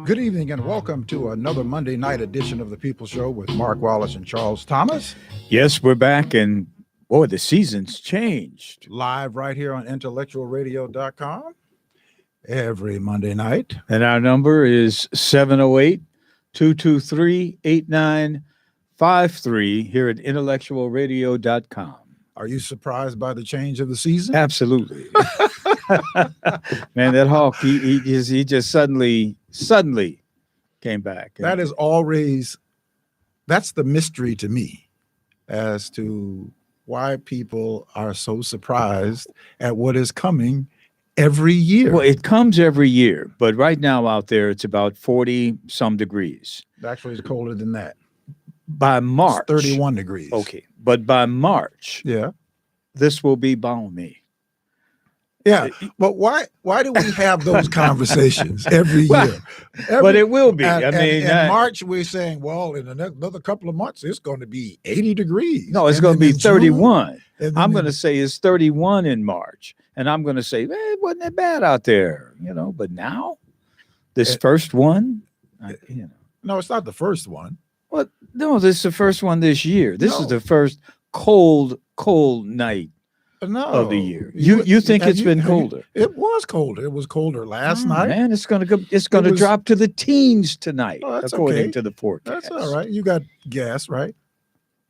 Good evening and welcome to another Monday night edition of the People Show with Mark Wallace and Charles Thomas. Yes, we're back, and boy, the season's changed. Live right here on IntellectualRadio.com every Monday night. And our number is 708-223-8953 here at IntellectualRadio.com. Are you surprised by the change of the season? Absolutely. Man, that hawk, he just suddenly came back. That is always, that's the mystery to me as to why people are so surprised at what is coming every year. Well, it comes every year, but right now out there, it's about 40 some degrees. Actually, it's colder than that. By March. It's 31 degrees. Okay. But by March, yeah, this will be balmy. Yeah, but why do we have those conversations every year? But it will be. In March, we're saying, well, in another couple of months, it's going to be 80 degrees. No, it's going to be 31. I'm going to to say it's 31 in March. And I'm going to say, it wasn't that bad out there, But now, this first one, No, it's not the first one. Well, no, this is the first one this year. This is the first cold night. Of the year. You think it's been colder? It was colder. It was colder last night. Man, it's going to drop to the teens tonight, according to the forecast. That's all right. You got gas, right?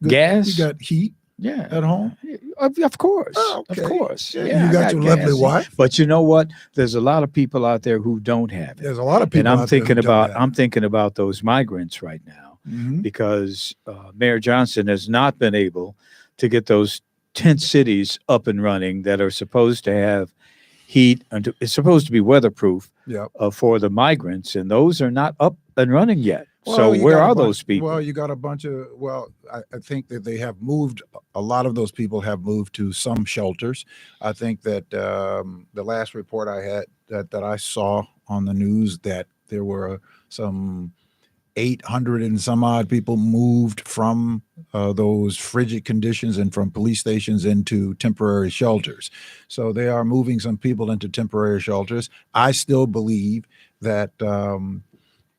Gas? You got heat? Yeah. At home? Of course. Oh, okay. Of course. Yeah, you got your lovely wife. But you know what? There's a lot of people out there who don't have it. There's a lot of people and I'm thinking about those migrants right now because Mayor Johnson has not been able to get those tent cities up and running that are supposed to have heat and it's supposed to be weatherproof for the migrants, and those are not up and running yet. Well, so where are those people? Well, you got a bunch of I think that they have moved. A lot of those people have moved to some shelters. I think that the last report I had that I saw on the news that there were some 800 and some odd people moved from those frigid conditions and from police stations into temporary shelters. So they are moving some people into temporary shelters. I still believe that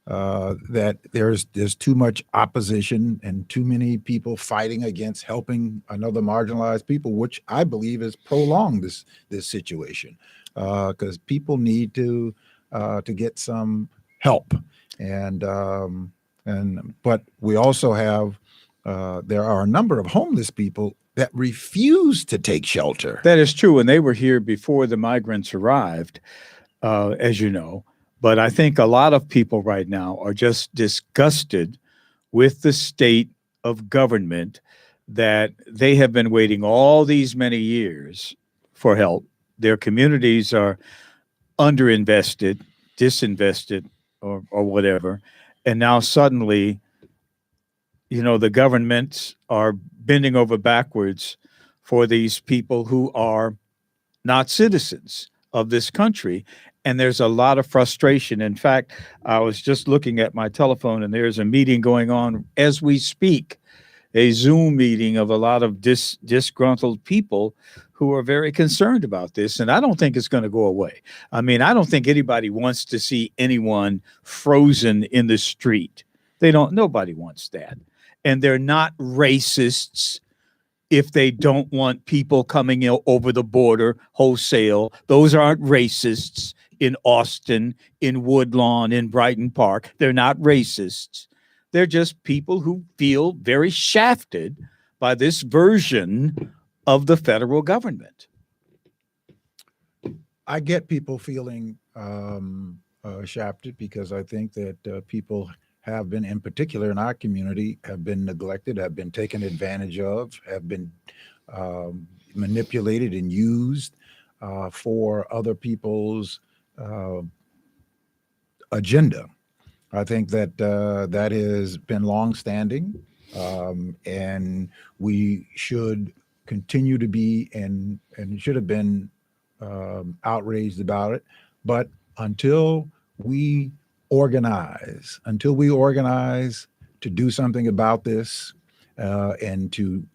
that there's too much opposition and too many people fighting against helping another marginalized people, which I believe has prolonged this situation because people need to get some help. But we also have there are a number of homeless people that refuse to take shelter. That is true, and they were here before the migrants arrived, as you know. But I think a lot of people right now are just disgusted with the state of government that they have been waiting all these many years for help. Their communities are underinvested, disinvested, or whatever. And now suddenly, the governments are bending over backwards for these people who are not citizens of this country. And there's a lot of frustration. In fact, I was just looking at my telephone and there's a meeting going on as we speak, a Zoom meeting of a lot of disgruntled people who are very concerned about this. And I don't think it's going to go away. I mean, I don't think anybody wants to see anyone frozen in the street. Nobody wants that. And they're not racists if they don't want people coming over the border wholesale. Those aren't racists in Austin, in Woodlawn, in Brighton Park. They're not racists. They're just people who feel very shafted by this version of the federal government. I get people feeling shafted because I think that people have been, in particular in our community, have been neglected, have been taken advantage of, have been manipulated and used for other people's agenda. I think that that has been longstanding, and we should continue to be and should have been outraged about it. But until we organize to do something about this, and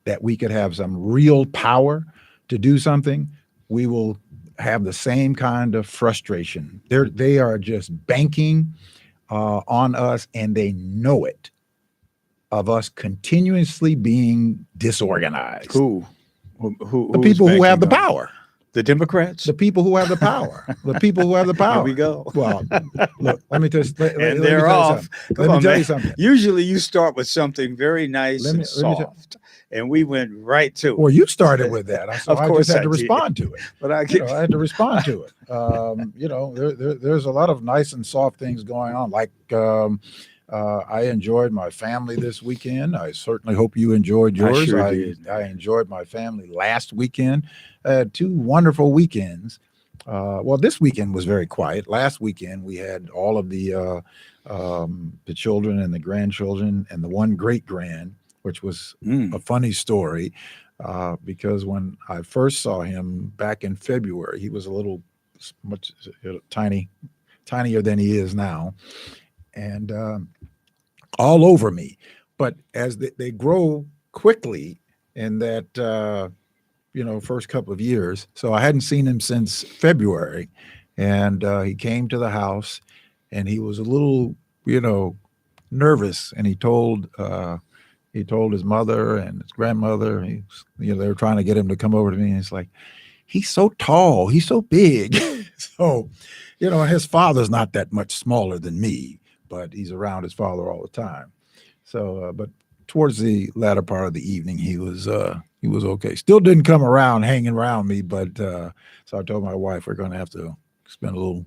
that we could have some real power to do something, we will have the same kind of frustration. They are just banking on us, and they know it, of us continuously being disorganized. Who The people who have the power. The Democrats? The people who have the power. The people who have the power. Here we go. Well, look, let me just let And me they're tell you off. something. Come Let me on, tell man. you something. Usually you start with something very nice Let me- and let me soft. And we went right to it. Well, you started with that. So Of I course just had I to did. respond to it. But I You get know, I had to respond to it. There's a lot of nice and soft things going on. Like I enjoyed my family this weekend. I certainly hope you enjoyed yours. I sure did. I enjoyed my family last weekend. I had 2 wonderful weekends. Well, this weekend was very quiet. Last weekend we had all of the children and the grandchildren and the one great grand, which was a funny story. Because when I first saw him back in February, he was a little tinier than he is now, and all over me. But as they grow quickly in that first couple of years, so I hadn't seen him since February, and he came to the house, and he was a little nervous, and he told his mother and his grandmother, they were trying to get him to come over to me, and it's like, he's so tall, he's so big. So, his father's not that much smaller than me, but he's around his father all the time. So, but towards the latter part of the evening, he was okay. Still didn't come around hanging around me, but so I told my wife we're going to have to spend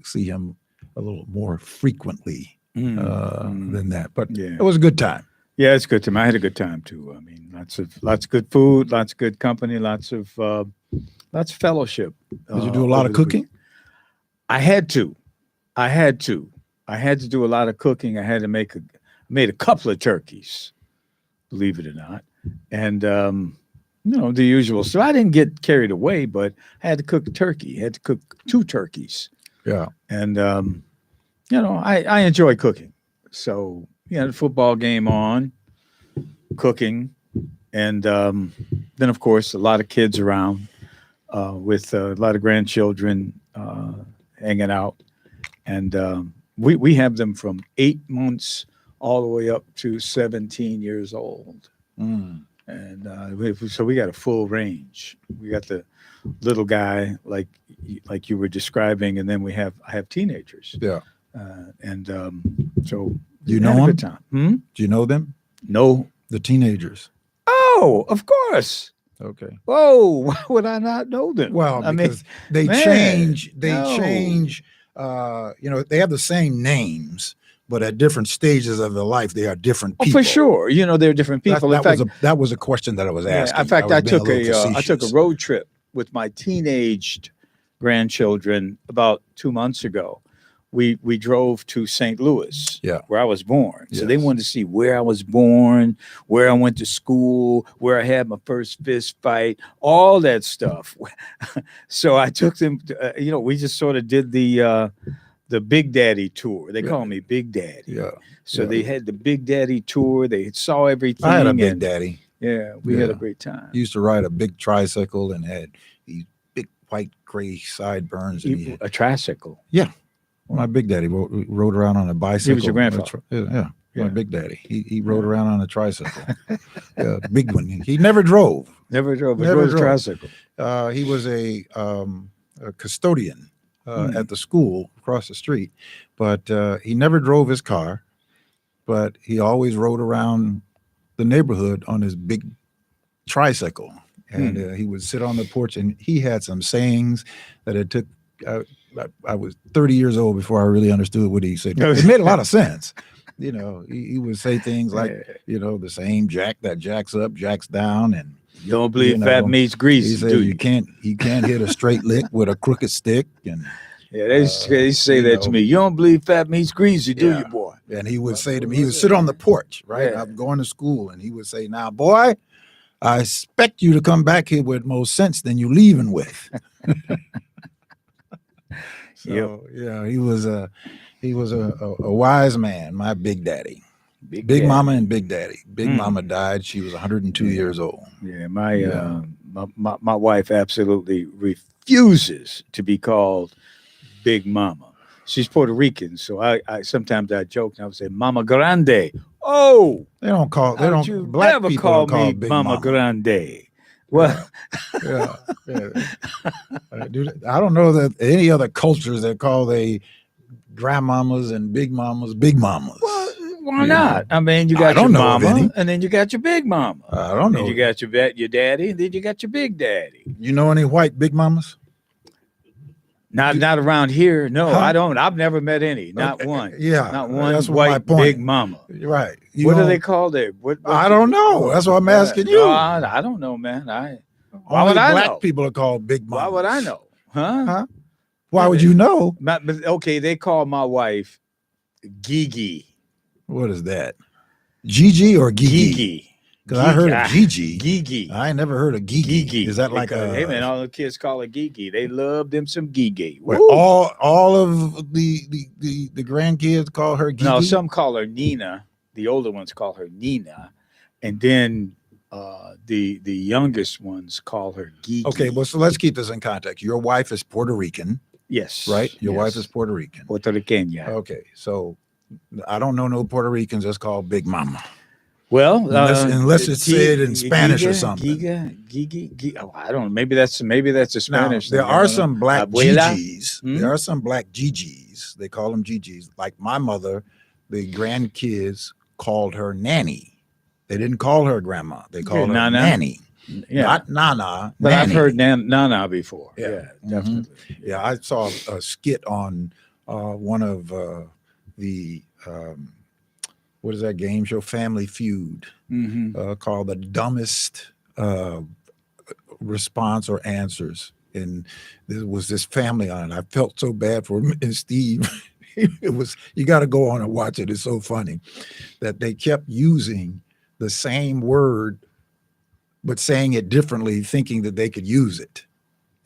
see him a little more frequently than that. But it was a good time. Yeah, it's good time. I had a good time too. I mean, lots of good food, lots of good company, lots of fellowship. Did you do a lot of cooking? I had to do a lot of cooking. I had to made a couple of turkeys, believe it or not, and the usual. So I didn't get carried away, but I had to cook a turkey. I had to cook 2 turkeys. Yeah, and I enjoy cooking. So the football game on, cooking, and then of course a lot of kids around with a lot of grandchildren hanging out, and we have them from 8 months all the way up to 17 years old, and so we got a full range. We got the little guy like you were describing, and then I have teenagers. Yeah, so. Do you know them? Good time. Do you know them? No. The teenagers. Oh, of course. Okay. Whoa, why would I not know them? Well, because they change. They change. They have the same names, but at different stages of their life, they are different people. Oh, for sure. They're different people. That was a question that I was asking. In fact, I took a road trip with my teenaged grandchildren about 2 months ago. We drove to St. Louis, where I was born. So they wanted to see where I was born, where I went to school, where I had my first fist fight, all that stuff. So I took them, we just sort of did the Big Daddy tour. They call me Big Daddy. Yeah. So they had the Big Daddy tour. They saw everything. I had a Big Daddy. Yeah, we had a great time. He used to ride a big tricycle and had these big white gray sideburns. A tricycle? Yeah. My Big Daddy rode around on a bicycle. He was your grandfather. Yeah. My Big Daddy. He rode around on a tricycle. Big one. He never drove. Never drove. Never drove a tricycle. He was a custodian at the school across the street, but he never drove his car. But he always rode around the neighborhood on his big tricycle, and he would sit on the porch. And he had some sayings that it took. I was 30 years old before I really understood what he said. It made a lot of sense. He would say things like, the same jack that jacks up, jacks down. And you don't believe fat meets grease. He said you can't hit a straight lick with a crooked stick. And they say that to me. You don't believe fat meets greasy, do you, boy? And he would say to me, he would sit on the porch, right? I'm going to school, and he would say, "Now, boy, I expect you to come back here with more sense than you leaving with." So he was a wise man, my Big Daddy. Big Mama and Big Daddy. Big Mama died. She was 102 years old. Yeah, my wife absolutely refuses to be called Big Mama. She's Puerto Rican, so I sometimes I joke and I would say Mama Grande. Oh, They don't call. They how don't. you Black never people call don't call me Big Mama Mama. Grande. Well, Yeah. I don't know that any other cultures that call they grandmamas and big mamas big mamas. well, why not? I mean, you I got your don't know of mama, any. and then you got your big mama. I don't know. And you got your daddy, and then you got your big daddy. You know any white big mamas? Not around here. No, Huh? I don't. I've never met any. Not one. Yeah, Not one that's my white point. big mama. You're right. You What do don't- they call it? What I don't know. That's why I'm asking you. No, I don't know, man. Why Only would I black know? people are called big mamas. Why would I know? Huh? Huh? Why would you know? But okay, they call my wife Gigi. What is that? Gigi or Gigi? Gigi. Because I heard of Gigi. Gigi. I ain't never heard of Gigi. Gigi. Is that like Hey man, a all the kids call her Gigi. They love them some Gigi. wait, Woo. all of the grandkids call her Gigi? No, some call her Nina. The older ones call her Nina, and then the youngest ones call her Gigi. Okay, well, so let's keep this in context. Your wife is Puerto Rican, Yes. right? Your yes. wife is Puerto Rican. Puerto Riqueña. Okay, so I don't know no Puerto Ricans that's called Big Mama. Well, Unless it's said in Spanish or something. Gigi. Oh, I don't know. Maybe that's a Spanish. Now, there thing. I are don't know. some black Abuela? Gigis. Hmm? There are some black Gigis. They call them Gigis. Like my mother, the grandkids called her Nanny. They didn't call her grandma. They called her Nana? Nanny. Yeah, Not Nana. but I've Nanny. heard Nana before. Yeah. Yeah, Mhm. definitely. Yeah, I saw a skit on one of the what is that game show? Family Feud, Mm-hmm. called the dumbest response or answers. And there was this family on it. I felt so bad for him and Steve. It was, you got to go on and watch it. It's so funny that they kept using the same word, but saying it differently, thinking that they could use it.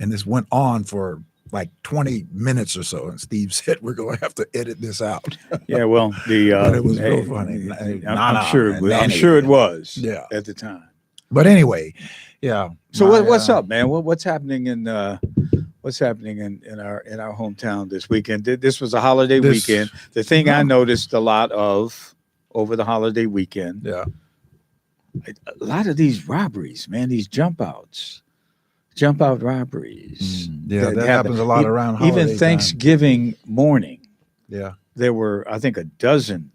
And this went on for like 20 minutes or so. And Steve said, we're going to have to edit this out. Yeah, well, But it was real funny. I'm sure. and I'm Nanny. sure it was. Yeah. At the time. But anyway, yeah. So my, what's up, man? What's happening in our hometown this weekend? This was a holiday This- weekend. The thing I No. noticed a lot of over the holiday weekend, Yeah. a lot of these robberies, man, these jump out robberies. Yeah, that happen. happens a lot around holiday Even time. Thanksgiving morning, Yeah. there were, I think, a dozen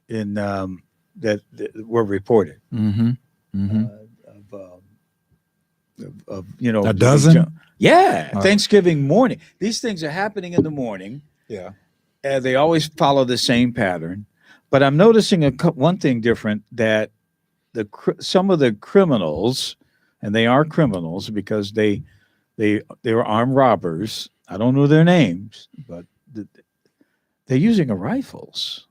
in that were reported. Mm-hmm. Mm-hmm. Of you know, A dozen? Yeah, Oh. Thanksgiving morning. These things are happening in the morning. Yeah. They always follow the same pattern. But I'm noticing one thing different, that some of the criminals, and they are criminals because they were armed robbers. I don't know their names, but they're using rifles.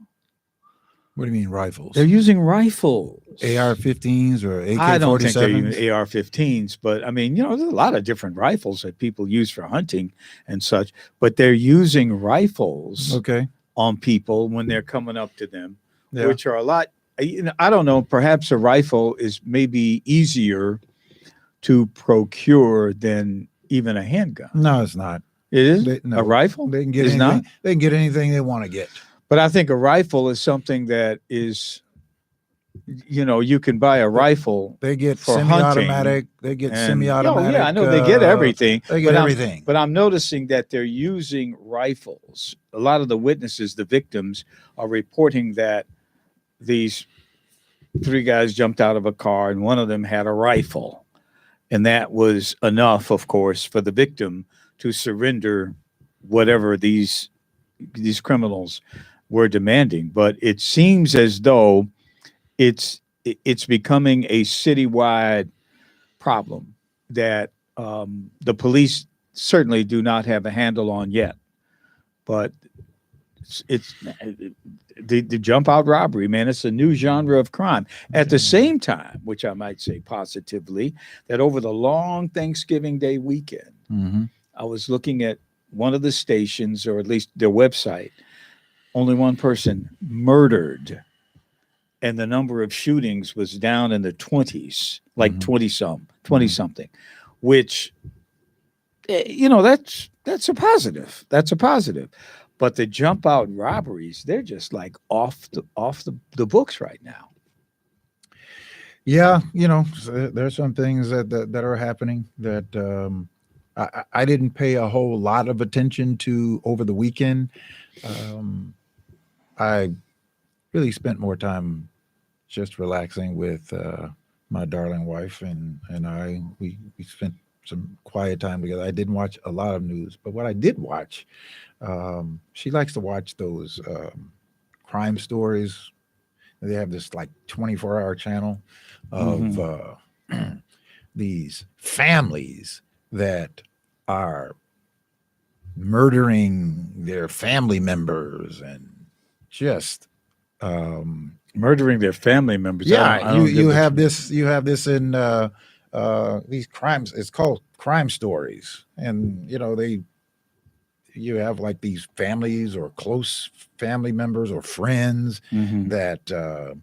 What do you mean rifles? They're using rifles. AR-15s or AK-47s? I don't think they're using AR-15s, but I mean, you know, there's a lot of different rifles that people use for hunting and such, but they're using rifles Okay. on people when they're coming up to them, Yeah. which are a lot, you know, I don't know, perhaps a rifle is maybe easier to procure than even a handgun. No, it's not. It is? No. A rifle? They can get It's anything. not? They can get anything they want to get. But I think a rifle is something that is, you know, you can buy a rifle. They get For semi-automatic. They get And, semi-automatic. yeah, I know they get everything. They get but everything. But I'm noticing that they're using rifles. A lot of the witnesses, the victims, are reporting that these three guys jumped out of a car and one of them had a rifle. And that was enough, of course, for the victim to surrender whatever these criminals were demanding. But it seems as though it's becoming a citywide problem that the police certainly do not have a handle on yet. But it's the jump out robbery, man. It's a new genre of crime. At the same time, which I might say positively, that over the long Thanksgiving Day weekend, Mm-hmm. I was looking at one of the stations, or at least their website, only one person murdered, and the number of shootings was down in the 20s, like Mhm. 20 something, which, you know, that's a positive. That's a positive. But the jump out robberies, they're just like off the books right now. Yeah, there's some things that are happening that I didn't pay a whole lot of attention to over the weekend. I really spent more time just relaxing with my darling wife, and I we spent some quiet time together. I didn't watch a lot of news, but what I did watch, she likes to watch those crime stories. They have this like 24-hour channel of these families that are murdering their family members and just murdering their family members. Yeah, you have this in these crimes. It's called crime stories, and you have like these families or close family members or friends that are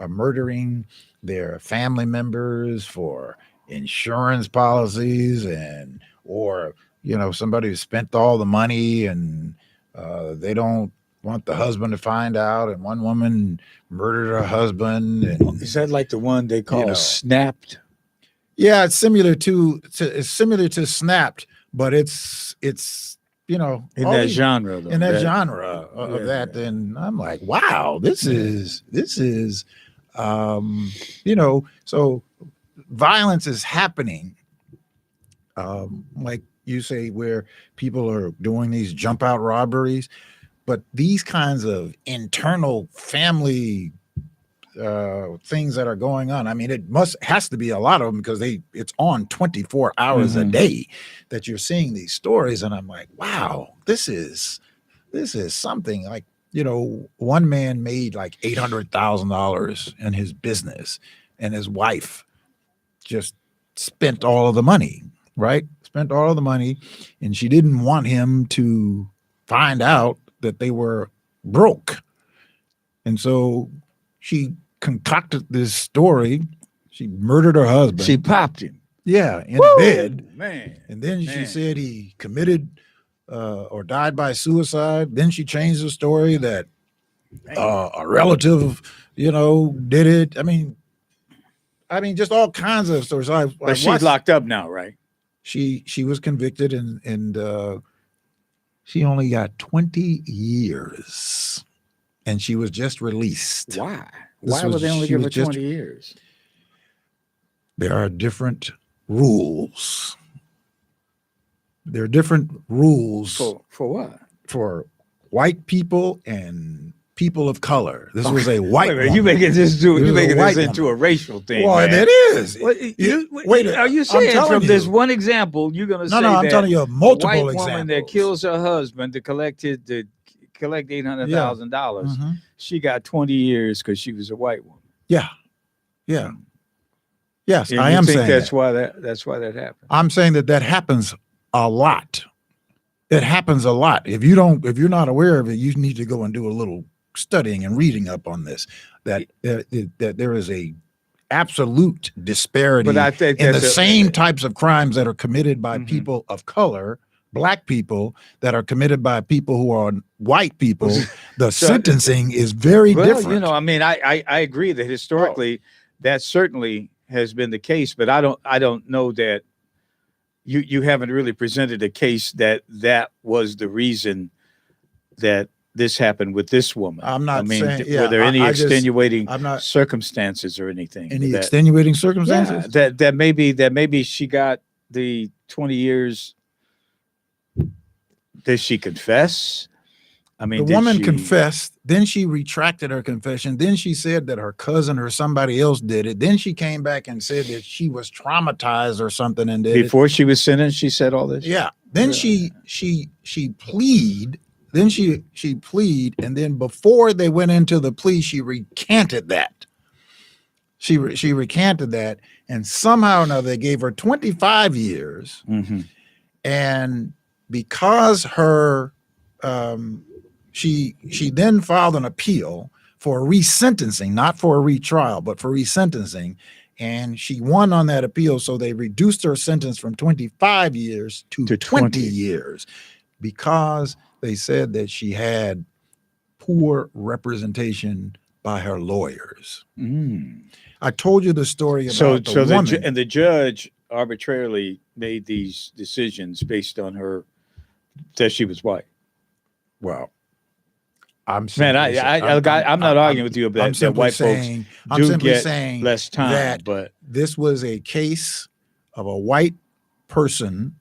murdering their family members for insurance policies or somebody who spent all the money and they don't want the husband to find out, and one woman murdered her husband. And is that like the one they call Snapped? Yeah, it's similar to Snapped, but it's in that genre though. In that genre of that. And I'm like, wow, this is so violence is happening, like you say, where people are doing these jump out robberies, but these kinds of internal family things that are going on. I mean, has to be a lot of them because it's on 24 hours a day that you're seeing these stories. And I'm like, wow, this is something. Like, one man made like $800,000 in his business, and his wife just spent all of the money, right? Spent all of the money, and she didn't want him to find out that they were broke. And so she concocted this story. She murdered her husband. She popped him. Yeah, in bed. Man. And then she said he committed or died by suicide. Then she changed the story that a relative, did it. I mean, just all kinds of stories. But she's locked up now, right? She was convicted and she only got 20 years. And she was just released. Why? Why would they only give her 20 years? There are different rules. There are different rules. For what? For white people and people of color. This was a white woman. You making this into a racial thing. Well, man. it is. Wait, are you saying from this one example, you're going to say No, I'm telling you multiple white examples. Woman that kills her husband to collect $800,000, she got 20 years because she was a white woman. Yeah. Yes, and I am saying that's why that happened. I'm saying that happens a lot. It happens a lot. If you're not aware of it, you need to go and do a little studying and reading up on this. That there is a absolute disparity but I think in the same types of crimes that are committed by people of color, Black people, that are committed by people who are white people. The sentencing is very different. I agree that historically that certainly has been the case, but I don't know that you haven't really presented a case that was the reason that this happened with this woman. I'm not saying. Were there any extenuating circumstances or anything? Any extenuating circumstances? Yeah, that maybe she got the 20 years. Did she confess? The woman confessed. Then she retracted her confession. Then she said that her cousin or somebody else did it. Then she came back and said that she was traumatized or something and did before she was sentenced. She said all this. Yeah. Then she plead. Then she plead, and then before they went into the plea, she recanted that. She recanted that, and somehow or another they gave her 25 years, and because her she then filed an appeal for resentencing, not for a retrial, but for resentencing, and she won on that appeal. So they reduced her sentence from 25 years to 20 years because they said that she had poor representation by her lawyers. I told you the story about the woman. And the judge arbitrarily made these decisions based on her that she was white. Well, I'm not arguing with you about that white folks do get less time, but this was a case of a white person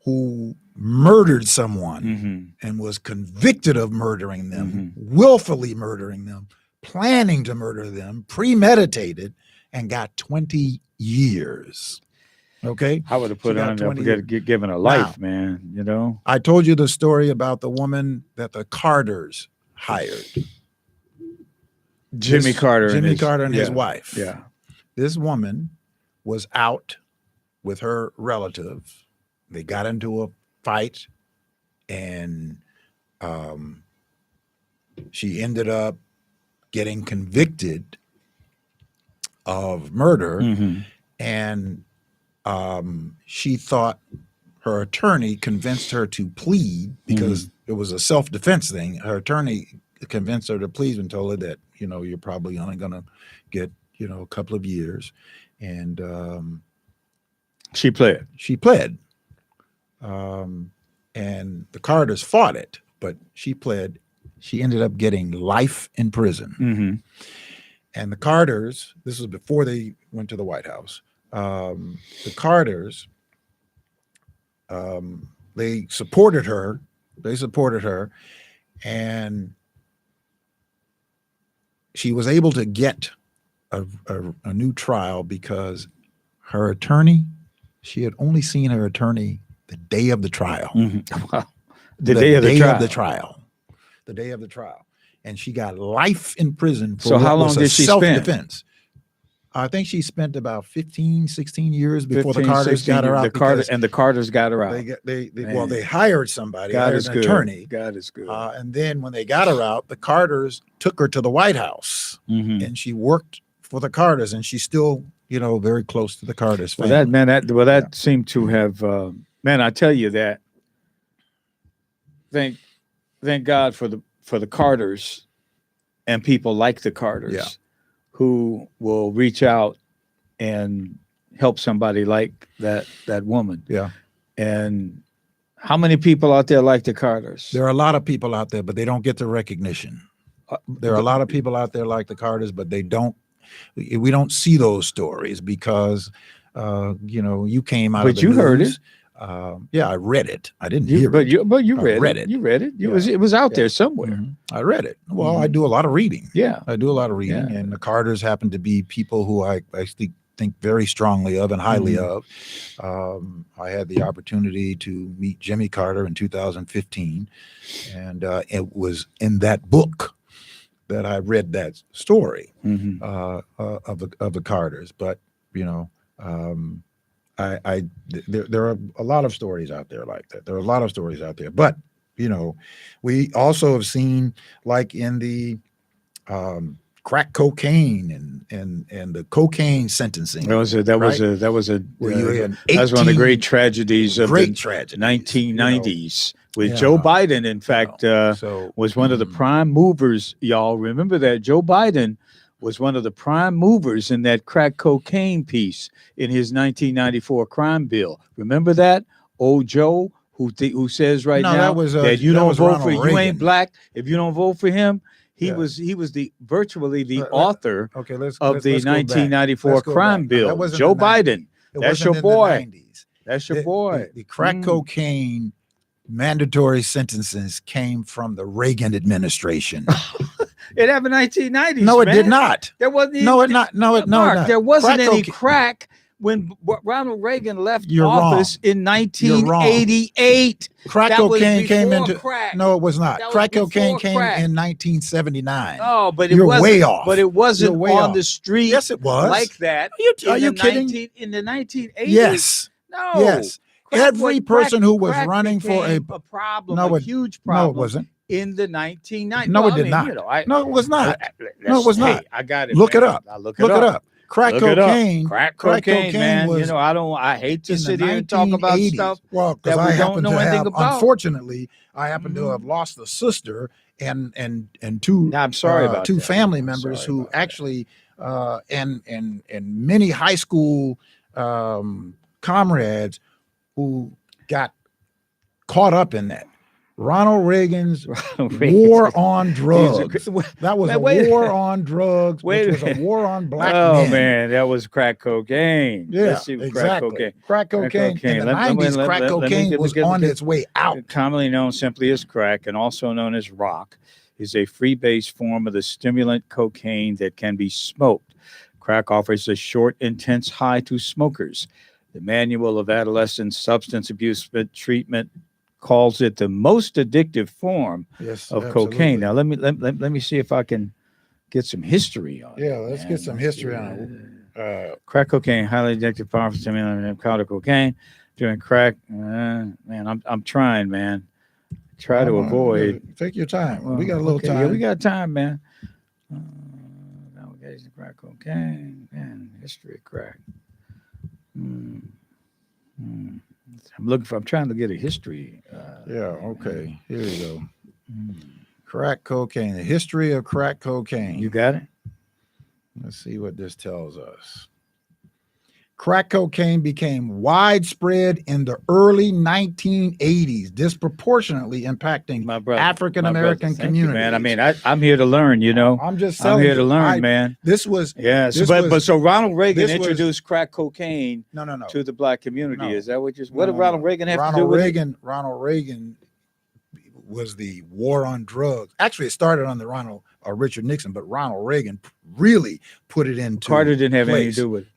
who murdered someone and was convicted of murdering them, willfully murdering them, planning to murder them, premeditated, and got 20 years. Okay. I would have put on given her life, man. You know, I told you the story about the woman that the Carters hired. Jimmy Carter and his wife. Yeah. This woman was out with her relative. They got into a fight, and she ended up getting convicted of murder, and she thought her attorney convinced her to plead because it was a self-defense thing. Her attorney convinced her to plead and told her that, you know, you're probably only going to get, you know, a couple of years. And she pled. And the Carters fought it, but she pled. She ended up getting life in prison. And the Carters, this was before they went to the White House. The Carters, they supported her. And she was able to get a new trial because her attorney, she had only seen her attorney the day of the trial. Wow. The day of the trial. And she got life in prison for so how long did she self-defense. Spend? I think she spent about 15, 16 years before the Carters got her out. The Carters got her out. They hired somebody, an attorney. God is good. And then when they got her out, the Carters took her to the White House, and she worked for the Carters, and she's still, you know, very close to the Carters family. That seemed to have, man, I tell you that. Thank God for the Carters and people like the Carters who will reach out and help somebody like that woman. Yeah. And how many people out there like the Carters? There are a lot of people out there, but they don't get the recognition. There are a lot of people out there like the Carters, but we don't see those stories because, you know, you came out of the news. But you heard it. Yeah, I read it. I didn't hear it. But you read it. You read it. It was out there somewhere. I read it. Well, I do a lot of reading. Yeah. I do a lot of reading. Yeah. And the Carters happen to be people who I think very strongly of and highly of. I had the opportunity to meet Jimmy Carter in 2015. And it was in that book that I read that story of the Carters. But, you know, there are a lot of stories out there like that. There are a lot of stories out there, but you know, we also have seen, like in the crack cocaine and the cocaine sentencing. That was one of the great tragedies of the 1990s with Joe Biden. In fact, was one of the prime movers. Y'all remember that Joe Biden was one of the prime movers in that crack cocaine piece in his 1994 crime bill. Remember that? Old Joe, who says now that you don't vote for you ain't black if you don't vote for him. He was virtually the author of the 1994 crime bill. Joe Biden. That's your boy. That's your boy. The crack cocaine mandatory sentences came from the Reagan administration. It happened in the 1990s. No, it did not. There wasn't any, there wasn't any crack when Ronald Reagan left office in 1988. Crack cocaine came into crack. No, it was not. Crack cocaine came in 1979. Oh, but you're way off. But it wasn't on the street. Yes, it was like that. Are you kidding? In the 1980s. Yes. No. Yes. Every person who was running for a problem, a huge problem. No, it wasn't. In the 1990s. No, it did not. No, it was not. No, it was not. I got it. Look it up. Look it up. crack Look it up. cocaine. Crack cocaine, man. was I hate to in sit the here and talk about 1980s. stuff Well, because that I we don't happen know to anything have, about. unfortunately, I happen to have lost a sister and two I'm sorry about two that. family I'm members sorry who about that. actually and many high school comrades who got caught up in that. Ronald Reagan's war on drugs. That was a war on drugs, which was a war on black men. Oh man, that was crack cocaine. Yeah, Let's see, exactly. Crack cocaine. In the 90s, crack cocaine was on its way out. Commonly known simply as crack and also known as rock, is a free-base form of the stimulant cocaine that can be smoked. Crack offers a short, intense high to smokers. The Manual of Adolescent Substance Abuse Treatment calls it the most addictive form of cocaine. Now, let me see if I can get some history on it. Yeah, let's get some history on it. Crack cocaine, highly addictive, powerful stimulant, and powder cocaine. Doing crack, man, I'm trying, man. Try to avoid. Take your time. We got a little time. Yeah, we got time, man. Allegations of crack cocaine, man. History of crack. I'm trying to get a history. Okay. Here we go. Crack cocaine. The history of crack cocaine. You got it? Let's see what this tells us. Crack cocaine became widespread in the early 1980s, disproportionately impacting African American communities. Man, I mean, I'm here to learn. You know, I'm just I'm here to learn, man. This was So Ronald Reagan introduced crack cocaine no to the black community. No. Is that what did Ronald Reagan have to do with it? Ronald Reagan was the war on drugs. Actually, it started on the Richard Nixon, but Ronald Reagan really put it into Carter didn't have place. anything to do with it.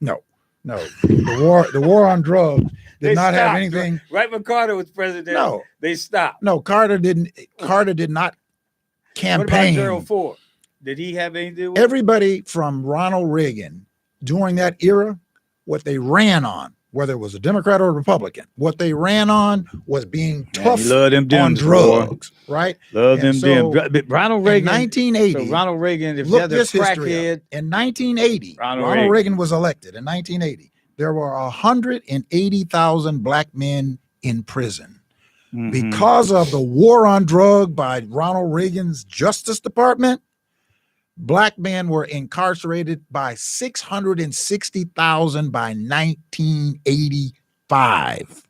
No, the war on drugs did not have anything. Right when Carter was president, No, they stopped. No, Carter did not campaign. What about Gerald Ford? Did he have anything to do with Everybody from Ronald Reagan during that era, what they ran on, whether it was a Democrat or a Republican, what they ran on was being tough on drugs, right? Love them so Ronald Reagan. In 1980. So Ronald Reagan, if look you had a crackhead. In 1980, Ronald Reagan was elected. In 1980, there were 180,000 black men in prison because of the war on drug by Ronald Reagan's Justice Department. Black men were incarcerated by 660,000 by 1985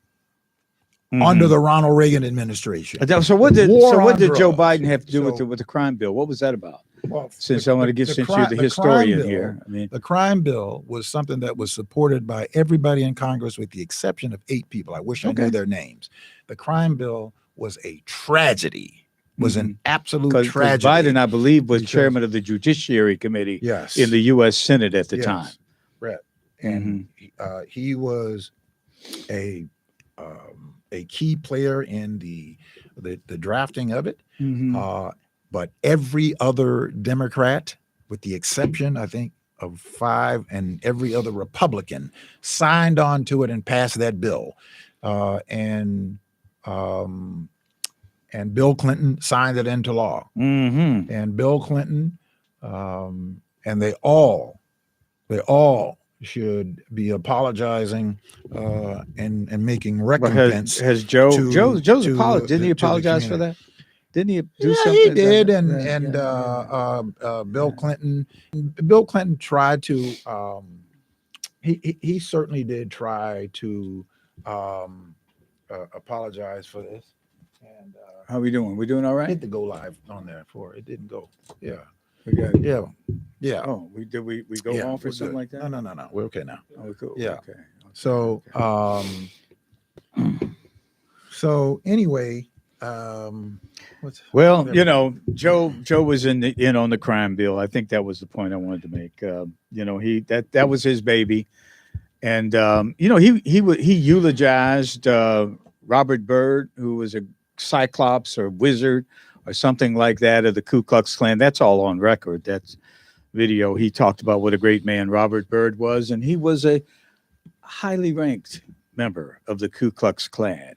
under the Ronald Reagan administration. So what did Joe Biden have to do with the crime bill? What was that about? Well, since you're the historian here, I mean, the crime bill was something that was supported by everybody in Congress, with the exception of 8 people. I wish I knew their names. The crime bill was a tragedy. Was an absolute tragedy. Biden, I believe, was chairman of the Judiciary Committee in the U.S. Senate at the time. Right. And he was a key player in the drafting of it. But every other Democrat, with the exception, I think, of 5, and every other Republican, signed on to it and passed that bill. And Bill Clinton signed it into law. And Bill Clinton, and they all should be apologizing and making recompense. Has Joe's apologized? Didn't he apologize for that? Didn't he do something? He did. Bill Clinton tried to. He certainly did try to apologize for this. And how we doing? We doing all right? Hit the go live on there for it. Didn't go. Yeah. We got it. Yeah. Oh, we go off or something like that? No. We're okay now. Oh, cool. Yeah. Okay. So so anyway, Joe was in on the crime bill. I think that was the point I wanted to make. That was his baby, and he eulogized Robert Byrd, who was a cyclops or wizard or something like that of the Ku Klux Klan. That's all on record. That's video. He talked about what a great man Robert Byrd was, and he was a highly ranked member of the Ku Klux Klan.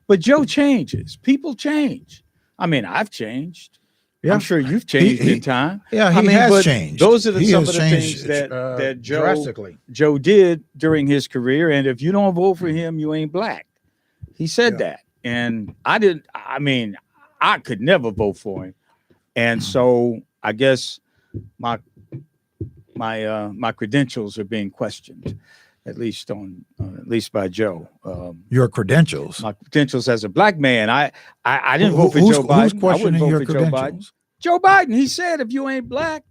But Joe changes. People change. I mean, I've changed. Yeah. I'm sure you've changed in time. Yeah, I he mean, has but changed. Those are He some has of the changed, things that drastically. Joe did during his career. And if you don't vote for him, you ain't black. He said that. And I mean, I could never vote for him. And so I guess my credentials are being questioned, at least by Joe. Your credentials. My credentials as a black man. I didn't vote for Joe Biden. Who's questioning your Joe Biden. credentials? Joe Biden. He said, if you ain't black,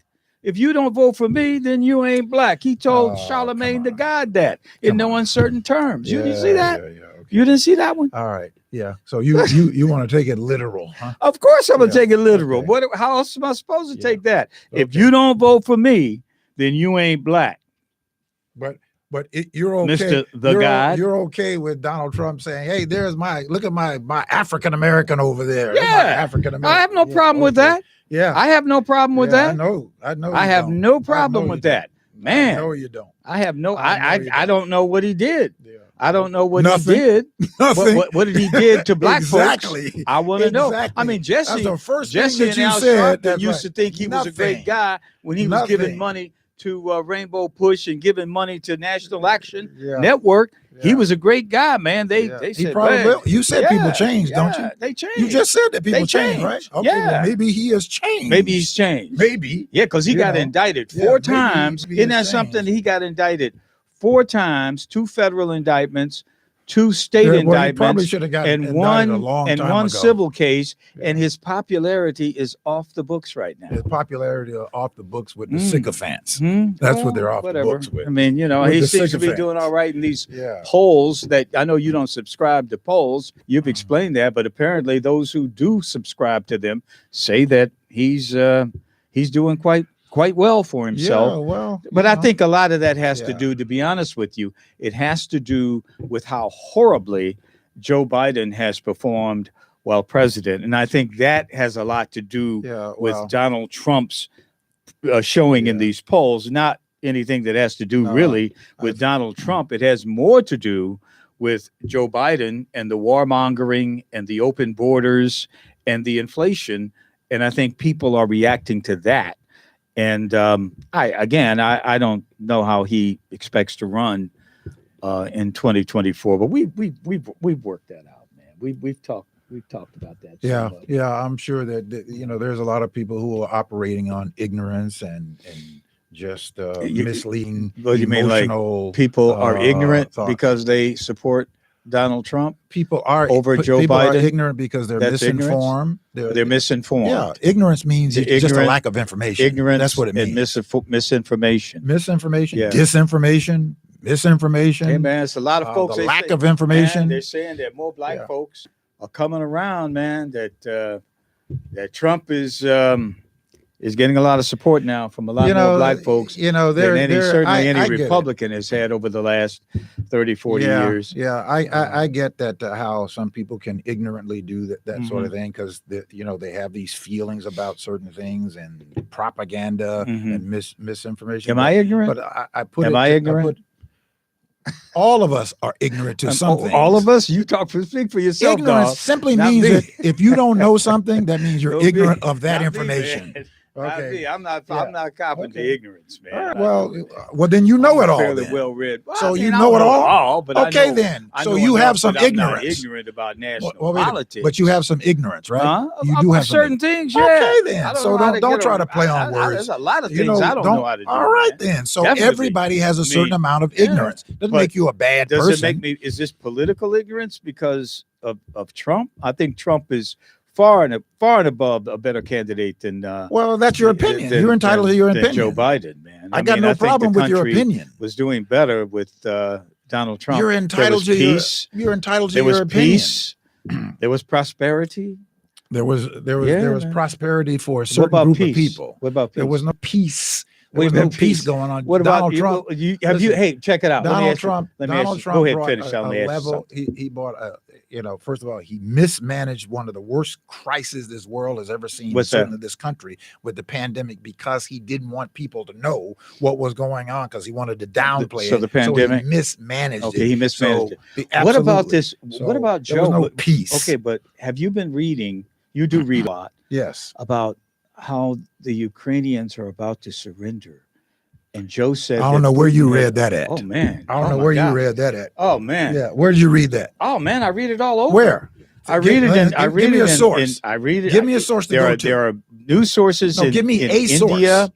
if you don't vote for me, then you ain't black. He told Charlemagne the God that in no uncertain terms. You didn't see that? Yeah, okay. You didn't see that one? All right. Yeah. So you want to take it literal, huh? Of course I'm going to take it literal. Okay. How else am I supposed to take that? Okay. If you don't vote for me, then you ain't black. But you're okay, Mr. The God. You're okay with Donald Trump saying, "Hey, look at my African American over there." Yeah, African American. I have no problem with that. Yeah, I have no problem with that. I know. I have no problem with that, man. No, you don't. I have no. I don't know what he did. Yeah. I don't know what Nothing. he did. Nothing. What did he did to black exactly. folks? I want to know. I mean, Jesse and Al Sharpton used to think he was a great guy when he was giving money to Rainbow Push and giving money to National Action Network. Yeah. He was a great guy, man. They said, you said people change, don't you? They change. You just said that people change, right? Okay, well, maybe he has changed. Maybe he's changed. Maybe. Yeah, because he got indicted 4 times. Isn't that something? He got indicted 4 times, 2 federal indictments, 2 state indictments, and one civil case, and his popularity is off the books right now. His popularity is off the books with the sycophants. That's what they're off the books with. I mean, he seems to be doing all right in these polls that I know you don't subscribe to polls. You've explained that, but apparently those who do subscribe to them say that he's doing quite well for himself. Yeah, well, but I think a lot of that has to do, to be honest with you, it has to do with how horribly Joe Biden has performed while president. And I think that has a lot to do with Donald Trump's showing in these polls, not anything that has to do really with Donald Trump. It has more to do with Joe Biden and the warmongering and the open borders and the inflation. And I think people are reacting to that. And I don't know how he expects to run in 2024, but we've worked that out, man. We've talked about that. Yeah. I'm sure that there's a lot of people who are operating on ignorance and just misleading. What you mean, like people are ignorant because they support Donald Trump? People are over Joe people Biden. Are ignorant because they're misinformed. They're misinformed. Yeah, ignorance means just a lack of information. Ignorance. That's what it means. Misinformation. Misinformation. Yeah. Disinformation. Misinformation. Hey man, it's a lot of folks. The lack of information. Man, they're saying that more black folks are coming around, man. That Trump is getting a lot of support now from a lot more black folks than any Republican has had over the last 30, 40 years. Yeah, I get that how some people can ignorantly do that sort of thing because they have these feelings about certain things and propaganda and misinformation. Am I ignorant? But Am I ignorant? All of us are ignorant to something. All of us? You speak for yourself. Ignorance simply means that if you don't know something, that means you're ignorant of that information. Okay. I'm not copping to ignorance, man. Right. Well, then you know it all. Fairly well read. Well, so you know it all. But okay, then. So you have some ignorance. I'm not ignorant about national politics. But you have some ignorance, right? Huh? You do have certain things. Yeah. Okay, then. So don't try to play on words. There's a lot of things I don't know how to do. All right, then. So everybody has a certain amount of ignorance. Doesn't make you a bad person. Does it make me? Is this political ignorance because of Trump? I think Trump is far and above a better candidate than. Well, that's your opinion. You're entitled to your opinion. Joe Biden, man. I got no problem with your opinion. Was doing better with Donald Trump. You're entitled to peace. You're entitled to your opinion. There was peace. There was prosperity. There was prosperity for a certain group of people. What about peace? There was no peace. There was no peace going on. What about Donald Trump? Hey, check it out. Donald Trump. Go ahead, finish. He bought first of all, he mismanaged one of the worst crises this world has ever seen, certainly this country, with the pandemic, because he didn't want people to know what was going on because he wanted to downplay it. So the pandemic, he mismanaged it. He mismanaged it. What about this? What about Joe? There was no peace. Okay, but have you been reading? You do read a lot. Yes. About how the Ukrainians are about to surrender. And Joe said, I don't know where you read that at. Oh man, I don't know where you read that at. Oh man, Yeah, where did you read that? Oh man, I read it all over. Where? I read it in. I read give me it a source. I read it. Give me a source to go to. There are news sources in, give me in a India, source.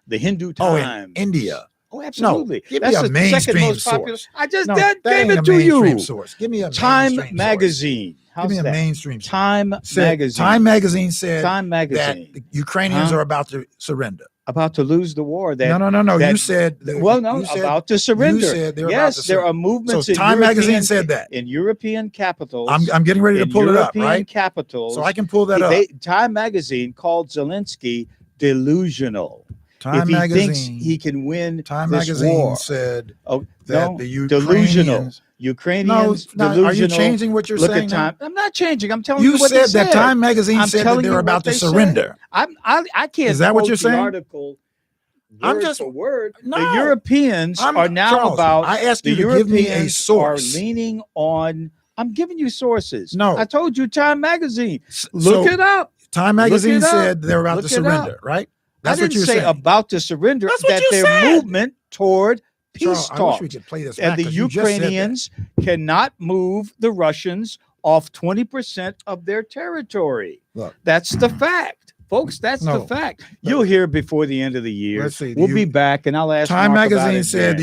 The Hindu Oh, Times. in India. Oh, absolutely. No, give That's me a the mainstream second most popular. source. I just No, gave that ain't it a to mainstream you. source. Give me a Time mainstream magazine. source. How's Give me a that? mainstream source. Time magazine. Time magazine said Time that magazine. the Ukrainians are about to surrender. About to lose the war. That, No. That, you said about to surrender. You said they're yes, about to there surrender. are movements So in Time European, magazine said that. In European capitals. I'm getting ready to pull it up, right? Capitals. So I can pull that up. Time magazine called Zelensky delusional. Time if he magazine thinks he can win Time this magazine war. said Oh, that no, the Ukrainians delusional. Ukrainians delusional. Are you changing what you're Look saying at Time. now? I'm not changing. I'm telling you what said they said. that Time magazine said that they're about to surrender. I can't. Is that what you're quote the saying? Article I'm word just for word. No. The Europeans are now Charles, about. I asked you the to Europeans give me a source. Are leaning on. I'm giving you sources. No. I told you Time magazine. Look it up. Time magazine Look it said up. they're about Look to it surrender, up. right? I didn't say saying. about to surrender. That's what that you their said. movement toward peace Charles, I wish talks. we could play this And back, the 'cause you just said that. Ukrainians cannot move the Russians off 20% of their territory. Look. That's the fact. Folks, that's the fact. You'll hear before the end of the year. Let's see. We'll be back, and I'll ask Time Mark magazine about it said then.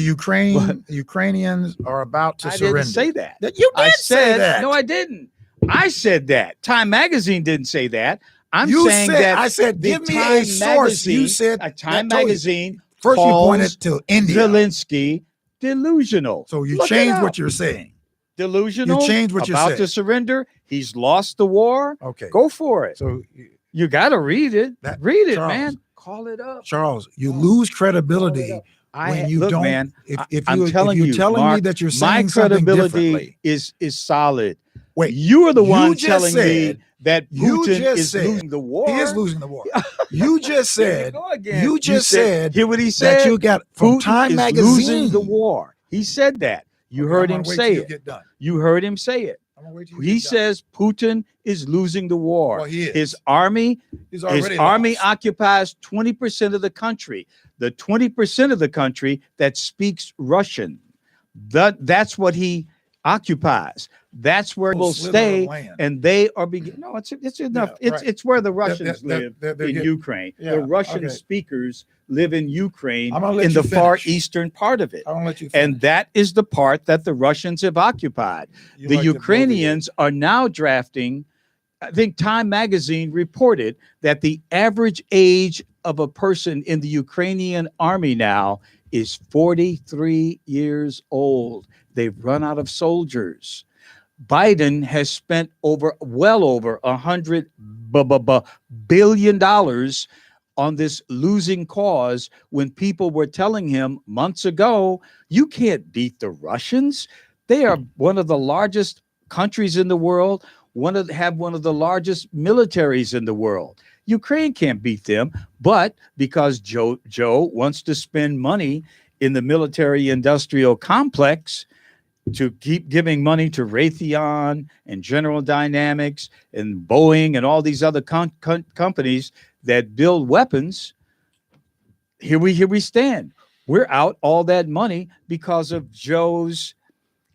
the Ukrainians are about to I surrender. didn't say that. You did say said, that. No, I didn't. I said that. Time magazine didn't say that. I'm You saying said, that. I said, give me a source. You said a Time that told you. magazine. First, you calls pointed to India. Zelensky delusional. So you Look changed it what up. you're saying. Delusional. You changed what you about said. to surrender. He's lost the war. Okay. Go for it. So you got to read it. Read it, Charles, man. Call it up. Charles, you lose credibility when you look, don't. Man, if I'm you're telling telling Mark, me that you're my saying something credibility differently. is solid. Wait, you are the one just telling said, me that Putin is said, losing the war. He is losing the war. You just said. You just said. Hear what he said? That you got from Putin Time is magazine losing the war. He said that. You heard him say it. You heard him say it. He says Putin is losing the war. Well, he is. His army lost. occupies 20% of the country. The 20% of the country that speaks Russian. That's what he occupies. That's where we'll stay, and they are beginning. No, it's enough. It's where the Russians live in Ukraine. The Russian speakers live in Ukraine in the far eastern part of it. I'm gonna let you finish. And that is the part that the Russians have occupied. The Ukrainians are now drafting. I think Time magazine reported that the average age of a person in the Ukrainian army now is 43 years old. They've run out of soldiers. Biden has spent well over $100 billion on this losing cause when people were telling him months ago, you can't beat the Russians. They are one of the largest countries in the world, have one of the largest militaries in the world. Ukraine can't beat them, but because Joe wants to spend money in the military-industrial complex to keep giving money to Raytheon and General Dynamics and Boeing and all these other companies that build weapons, here we stand. We're out all that money because of Joe's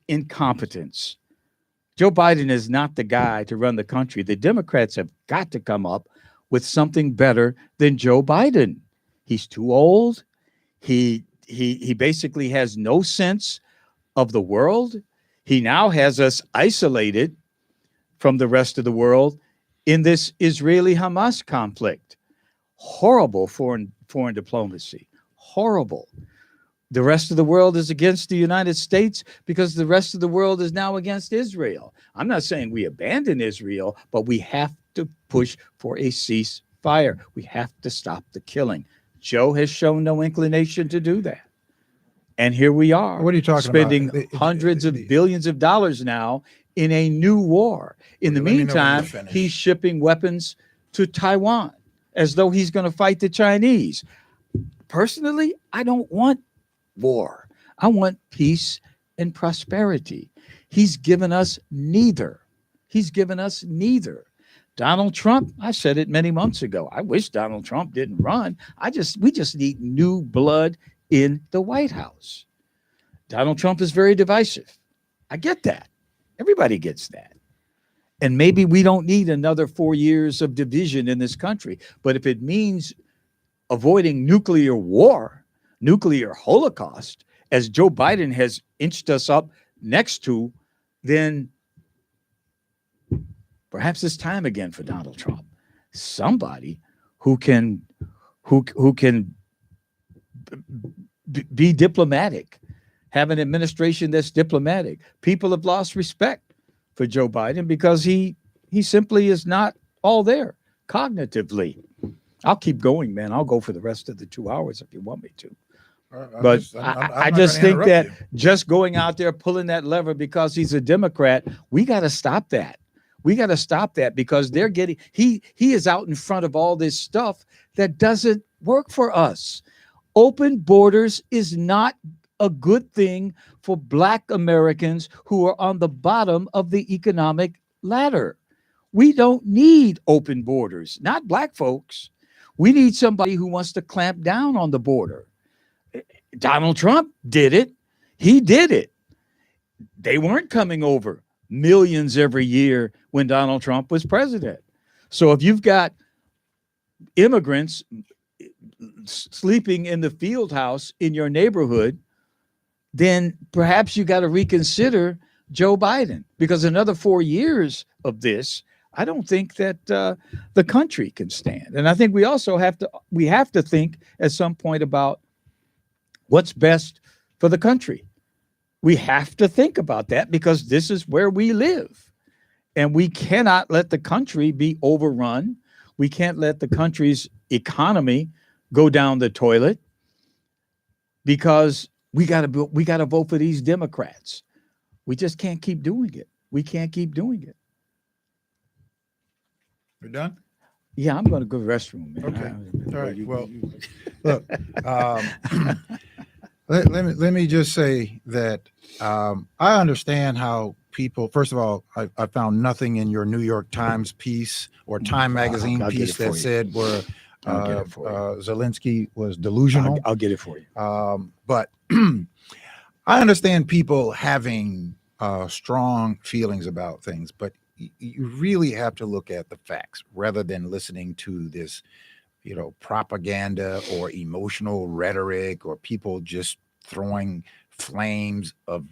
incompetence. Joe Biden is not the guy to run the country. The Democrats have got to come up with something better than Joe Biden. He's too old. He basically has no sense of the world. He now has us isolated from the rest of the world in this Israeli-Hamas conflict. Horrible foreign diplomacy. Horrible. The rest of the world is against the United States because the rest of the world is now against Israel. I'm not saying we abandon Israel, but we have to push for a ceasefire. We have to stop the killing. Joe has shown no inclination to do that. And here we are. What are you talking spending about? Hundreds of billions of dollars now in a new war. In the meantime, he's shipping weapons to Taiwan as though he's going to fight the Chinese. Personally, I don't want war. I want peace and prosperity. He's given us neither. Donald Trump, I said it many months ago. I wish Donald Trump didn't run. We just need new blood in the White House. Donald Trump is very divisive. I get that. Everybody gets that. And maybe we don't need another 4 years of division in this country. But if it means avoiding nuclear war, nuclear holocaust, as Joe Biden has inched us up next to, then perhaps it's time again for Donald Trump. Somebody who can be diplomatic, have an administration that's diplomatic. People have lost respect for Joe Biden because he simply is not all there cognitively. I'll keep going, man. I'll go for the rest of the 2 hours if you want me to. But I just think that just going out there pulling that lever because he's a Democrat, we got to stop that. We got to stop that because they're getting he is out in front of all this stuff that doesn't work for us. Open borders is not a good thing for Black Americans who are on the bottom of the economic ladder. We don't need open borders, not Black folks. We need somebody who wants to clamp down on the border. Donald Trump did it. He did it. They weren't coming over millions every year when Donald Trump was president. So if you've got immigrants sleeping in the field house in your neighborhood, then perhaps you got to reconsider Joe Biden, because another 4 years of this, I don't think that the country can stand. And I think we also have to think at some point about what's best for the country. We have to think about that because this is where we live. And we cannot let the country be overrun. We can't let the country's economy go down the toilet because we got to vote for these Democrats. We just can't keep doing it. We can't keep doing it. You're done? Yeah, I'm going to go to the restroom, man. Okay. All right. Well, look, let me just say that I understand how people. First of all, I found nothing in your New York Times piece or Time Magazine piece that said where Zelensky was delusional. I'll get it for you. But I understand people having strong feelings about things, but you really have to look at the facts rather than listening to this, propaganda or emotional rhetoric or people just throwing flames of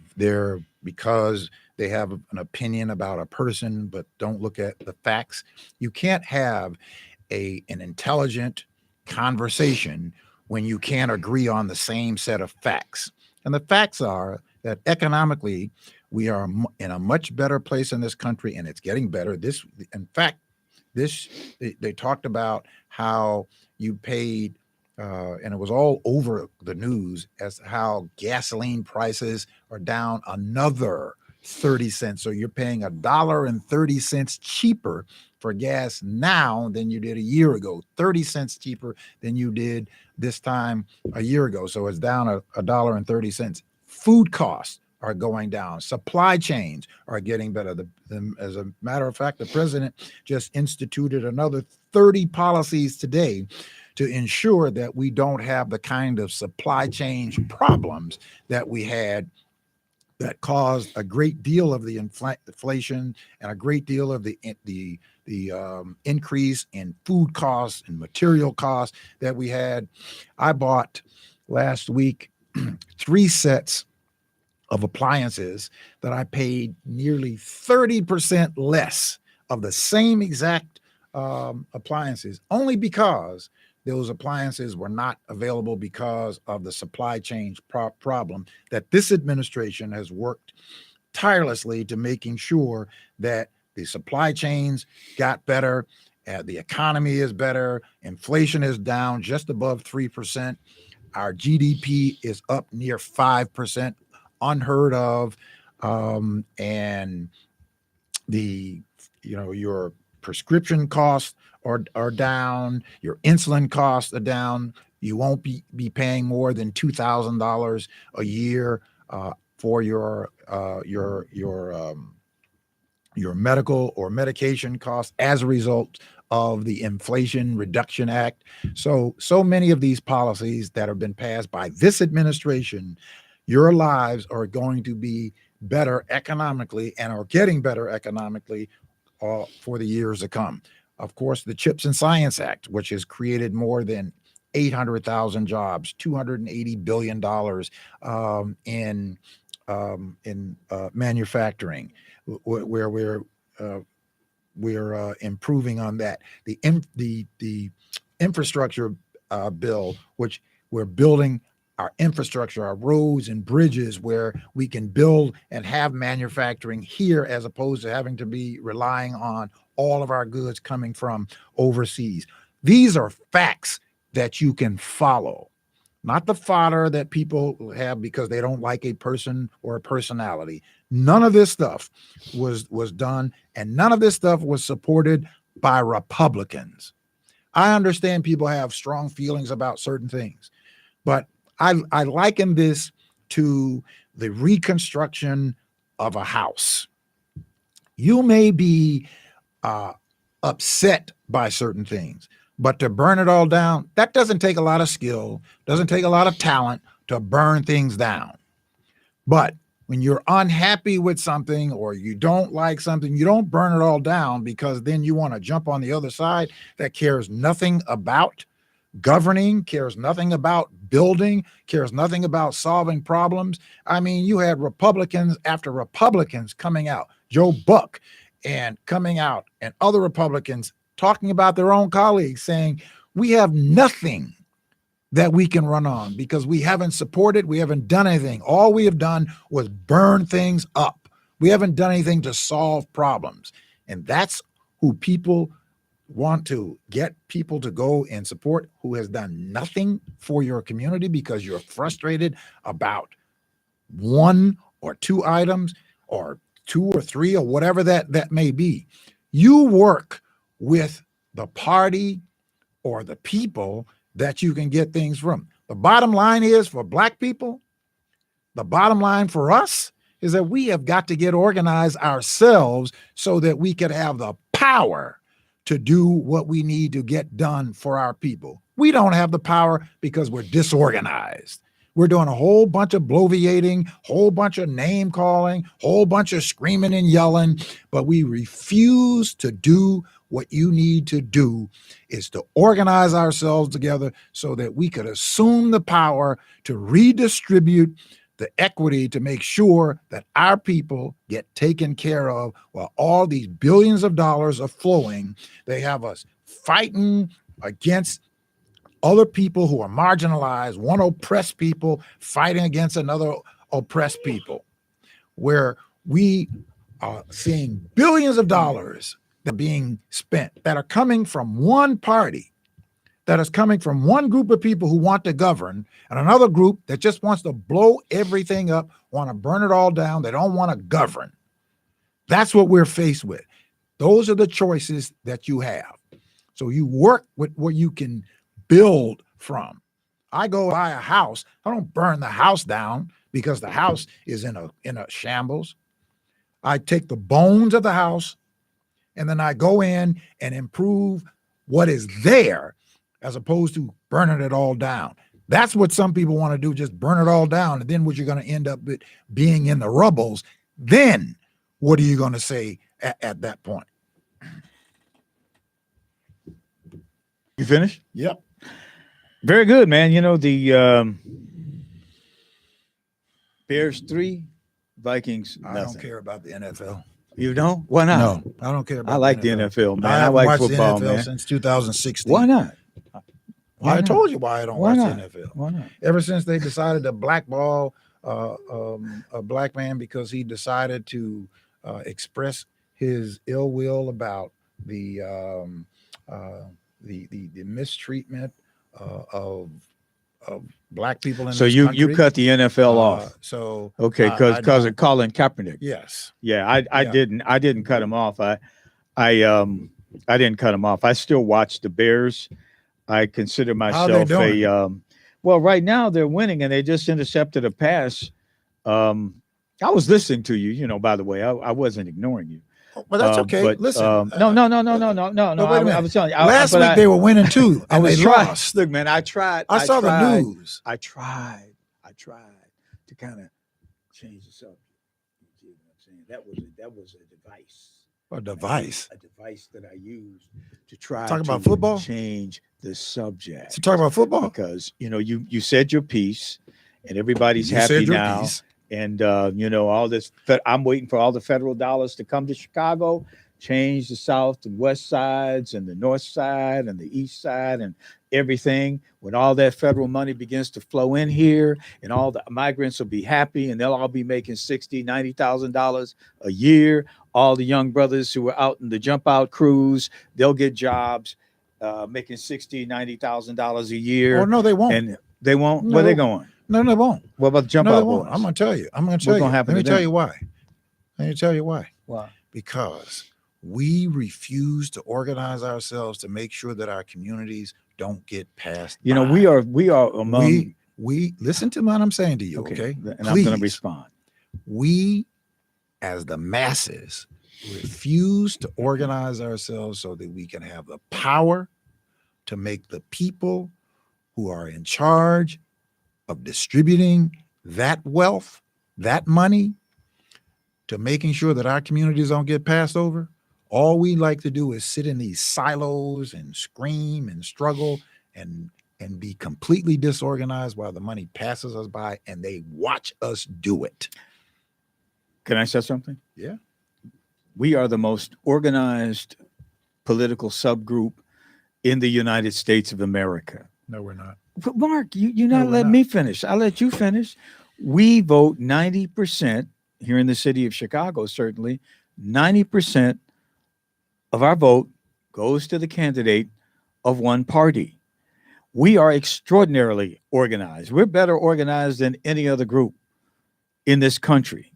because they have an opinion about a person, but don't look at the facts. You can't have an intelligent conversation when you can't agree on the same set of facts. And the facts are that economically, we are in a much better place in this country, and it's getting better. They talked about how you paid, and it was all over the news as how gasoline prices are down another 30 cents. So you're paying $1.30 cheaper for gas now than you did a year ago, 30 cents cheaper than you did this time a year ago. So it's down $1.30. Food costs are going down. Supply chains are getting better. As a matter of fact, the president just instituted another 30 policies today to ensure that we don't have the kind of supply chain problems that we had that caused a great deal of the inflation and a great deal of the increase in food costs and material costs that we had. I bought last week 3 sets of appliances that I paid nearly 30% less of the same exact appliances, only because those appliances were not available because of the supply chain problem that this administration has worked tirelessly to making sure that the supply chains got better, the economy is better, inflation is down just above 3%, our GDP is up near 5%, unheard of, and your prescription costs are down, your insulin costs are down. You won't be paying more than $2,000 a year for your your medical or medication costs as a result of the Inflation Reduction Act. So many of these policies that have been passed by this administration, your lives are going to be better economically and are getting better economically for the years to come. Of course, the CHIPS and Science Act, which has created more than 800,000 jobs, $280 billion in manufacturing, where we're improving on that. The infrastructure bill, which we're building our infrastructure, our roads and bridges, where we can build and have manufacturing here as opposed to having to be relying on all of our goods coming from overseas. These are facts that you can follow, not the fodder that people have because they don't like a person or a personality. None of this stuff was done, and none of this stuff was supported by Republicans. I understand people have strong feelings about certain things, but I liken this to the reconstruction of a house. You may be upset by certain things, but to burn it all down, that doesn't take a lot of skill, doesn't take a lot of talent to burn things down. But when you're unhappy with something or you don't like something, you don't burn it all down because then you want to jump on the other side that cares nothing about governing, cares nothing about building, cares nothing about solving problems. I mean, you had Republicans after Republicans coming out, Joe Buck, and coming out, and other Republicans talking about their own colleagues saying, we have nothing that we can run on because we haven't supported, we haven't done anything. All we have done was burn things up. We haven't done anything to solve problems. And that's who people want to get people to go and support, who has done nothing for your community because you're frustrated about one or two items or two or three or whatever that may be. You work with the party or the people that you can get things from. The bottom line is for Black people, the bottom line for us is that we have got to get organized ourselves so that we could have the power to do what we need to get done for our people. We don't have the power because we're disorganized. We're doing a whole bunch of bloviating, whole bunch of name calling, whole bunch of screaming and yelling, but we refuse to do what you need to do is to organize ourselves together so that we could assume the power to redistribute the equity to make sure that our people get taken care of while all these billions of dollars are flowing. They have us fighting against other people who are marginalized, one oppressed people fighting against another oppressed people, where we are seeing billions of dollars that are being spent that are coming from one party, that is coming from one group of people who want to govern and another group that just wants to blow everything up, want to burn it all down. They don't want to govern. That's what we're faced with. Those are the choices that you have. So you work with what you can build from. I go buy a house. I don't burn the house down because the house is in a shambles. I take the bones of the house and then I go in and improve what is there as opposed to burning it all down. That's what some people want to do, just burn it all down. And then what you're going to end up with being in the rubbles. Then what are you going to say at that point? You finished? Yep. Very good, man. You know, the Bears 3, Vikings nothing. I don't care about the NFL. You don't? Why not? No, I don't care about I like the NFL, man. I I haven't like watched football, the NFL man. since 2016. Why not? I told you why I don't watch not? the NFL. Why not? Ever since they decided to blackball a black man because he decided to express his ill will about the mistreatment of black people in So this you country. cut the NFL off. So Okay, because of Colin Kaepernick. Yes. Yeah, I didn't cut him off. I didn't cut him off. I still watch the Bears. I consider myself well, right now they're winning and they just intercepted a pass. I was listening to you, by the way, I wasn't ignoring you. Well, that's okay. But Listen, no. but wait a minute. I was telling you. Last week they were winning too, I and was they trying. lost. Look, man, I tried. I saw the news. I tried to kind of change the subject. You see what I'm saying? That was a device. A device. A device that I used to try Talk to about football. Change the subject. So talk about football because you said your piece, and everybody's You happy said your now. piece. And all this. I'm waiting for all the federal dollars to come to Chicago, change the south and west sides, and the north side, and the east side, and everything. When all that federal money begins to flow in here, and all the migrants will be happy, and they'll all be making $60,000, $90,000 a year. All the young brothers who are out in the jump out crews, they'll get jobs, making $60,000, $90,000 a year. Oh no, they won't. And they won't. No. Where they going? No, they won't. What about the jump No, out they won't. boys? I'm going to tell you. What's gonna happen Let me to tell them? you why. Let me tell you why. Why? Because we refuse to organize ourselves to make sure that our communities don't get passed. We are among. We listen to what I'm saying to you, okay? And I'm going to respond. We, as the masses, refuse to organize ourselves so that we can have the power to make the people who are in charge of distributing that wealth, that money, to making sure that our communities don't get passed over. All we like to do is sit in these silos and scream and struggle and be completely disorganized while the money passes us by and they watch us do it. Can I say something? Yeah. We are the most organized political subgroup in the United States of America. No, we're not. But Mark, you not let me finish. I'll let you finish. We vote 90% here in the city of Chicago, certainly 90% of our vote goes to the candidate of one party. We are extraordinarily organized. We're better organized than any other group in this country.